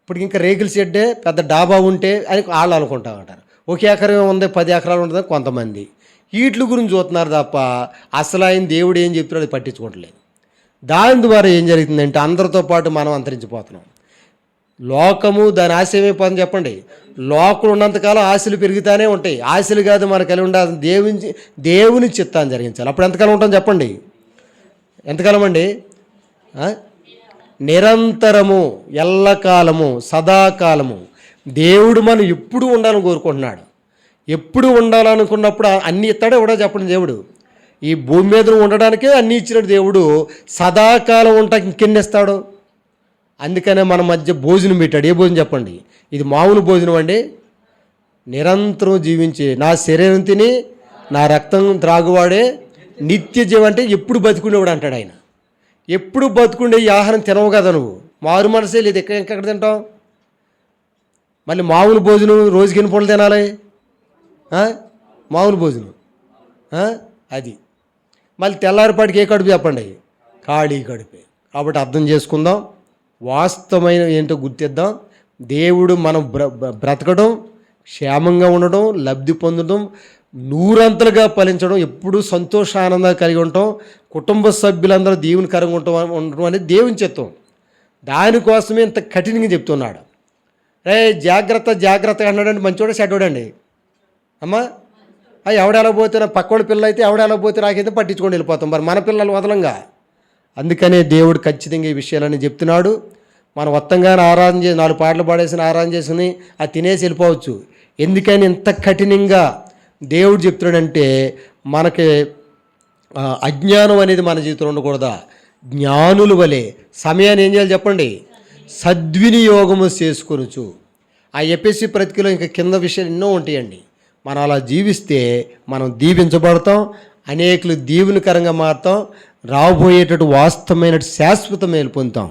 ఇప్పుడు ఇంకా రేకుల షెడ్డే పెద్ద డాబా ఉంటే అని వాళ్ళు అనుకుంటా ఉంటారు. 1 ఎకరం ఉంది, 10 ఎకరాలు ఉంటుంది కొంతమంది. వీటి గురించి చూస్తున్నారు తప్ప అసలు ఆయన దేవుడు ఏం చెప్తున్నాడు అది పట్టించుకోవట్లేదు. దాని ద్వారా ఏం జరుగుతుందంటే అందరితో పాటు మనం అంతరించిపోతున్నాం. లోకము దాని ఆశ ఏమైపోతుంది చెప్పండి. లోకం ఉన్నంతకాలం ఆశలు పెరుగుతూనే ఉంటాయి. ఆశలు కాదు మనకు కలిగి ఉండాలి, దేవుని చిత్తాన్ని జరిగించాలి. అప్పుడు ఎంతకాలం ఉంటాం చెప్పండి? ఎంతకాలం అండి? నిరంతరము, ఎల్లకాలము, సదాకాలము. దేవుడు మనం ఎప్పుడు ఉండాలని కోరుకుంటున్నాడు. ఎప్పుడు ఉండాలనుకున్నప్పుడు అన్నీ ఇస్తాడే కూడా చెప్పండి. దేవుడు ఈ భూమి మీద ఉండడానికే అన్నీ ఇచ్చినాడు. దేవుడు సదాకాలం ఉంటాకి ఇంకెన్ని ఇస్తాడు? అందుకనే మన మధ్య భోజనం పెట్టాడు. ఏ భోజనం చెప్పండి? ఇది మామూలు భోజనం అండి. నిరంతరం జీవించి నా శరీరం తిని నా రక్తం త్రాగువాడే నిత్య జీవం. అంటే ఎప్పుడు బతుకునేవాడు అంటాడు ఆయన. ఎప్పుడు బతుకుండే ఈ ఆహారం తినవు కదా నువ్వు. మారు మనసే లేదు, ఎక్కడ తింటావు? మళ్ళీ మామూలు భోజనం రోజుకి ఎన్ని పూటలు తినాలి? మామూలు భోజనం అది. మళ్ళీ తెల్లారిపాటికి ఏ కడుపు చెప్పండి? ఖాళీ కడుపే. కాబట్టి అర్థం చేసుకుందాం, వాస్తవమైన ఏంటో గుర్తిద్దాం. దేవుడు మనం బ్రతకడం, క్షేమంగా ఉండడం, లబ్ధి పొందడం, నూరంతలుగా ఫలించడం, ఎప్పుడూ సంతోషానందంగా కలిగి ఉంటాం, కుటుంబ సభ్యులందరూ దేవునికరంగా ఉండడం అనేది దేవుని చిత్తం. దానికోసమే ఇంత కఠినంగా చెప్తున్నాడు. రే జాగ్రత్త జాగ్రత్తగా అన్నాడండి. మంచోడు చెడ్డోడండి అమ్మా. ఎవడెలా పోతే పక్కోడి పిల్లలు అయితే ఎవడెలా పోతే నాకైతే పట్టించుకొని వెళ్ళిపోతాం. మరి మన పిల్లలు వదలంగా. అందుకనే దేవుడు ఖచ్చితంగా ఈ విషయాలని చెప్తున్నాడు. మనం మొత్తంగానే ఆరాధన చేసి 4 పాటలు పాడేసి ఆరాధన చేసుకుని అది తినేసి వెళ్ళిపోవచ్చు. ఎందుకని ఇంత కఠినంగా దేవుడు చెప్తున్నాడంటే మనకి అజ్ఞానం అనేది మన జీవితంలో ఉండకూడదా? జ్ఞానుల వలె సమయాన్ని ఏం చేయాలి చెప్పండి? సద్వినియోగము చేసుకొనుచు. ఆ ఎపిసి ప్రతికలో ఇంకా కింద విషయాలు ఎన్నో ఉంటాయండి. మనం అలా జీవిస్తే మనం దీవించబడతాం, అనేకులు దీవునికరంగా మారుతాం, రాబోయేటట్టు వాస్తవమైన శాశ్వత మేలు పొందుతాం.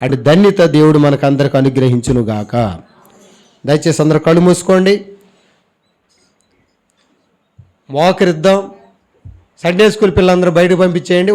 అటు ధన్యత దేవుడు మనకు అందరికి అనుగ్రహించునుగాక. దయచేసి అందరూ కళ్ళు మూసుకోండి, మోకరిద్దాం. సండే స్కూల్ పిల్లలందరూ బయటకు పంపించేయండి.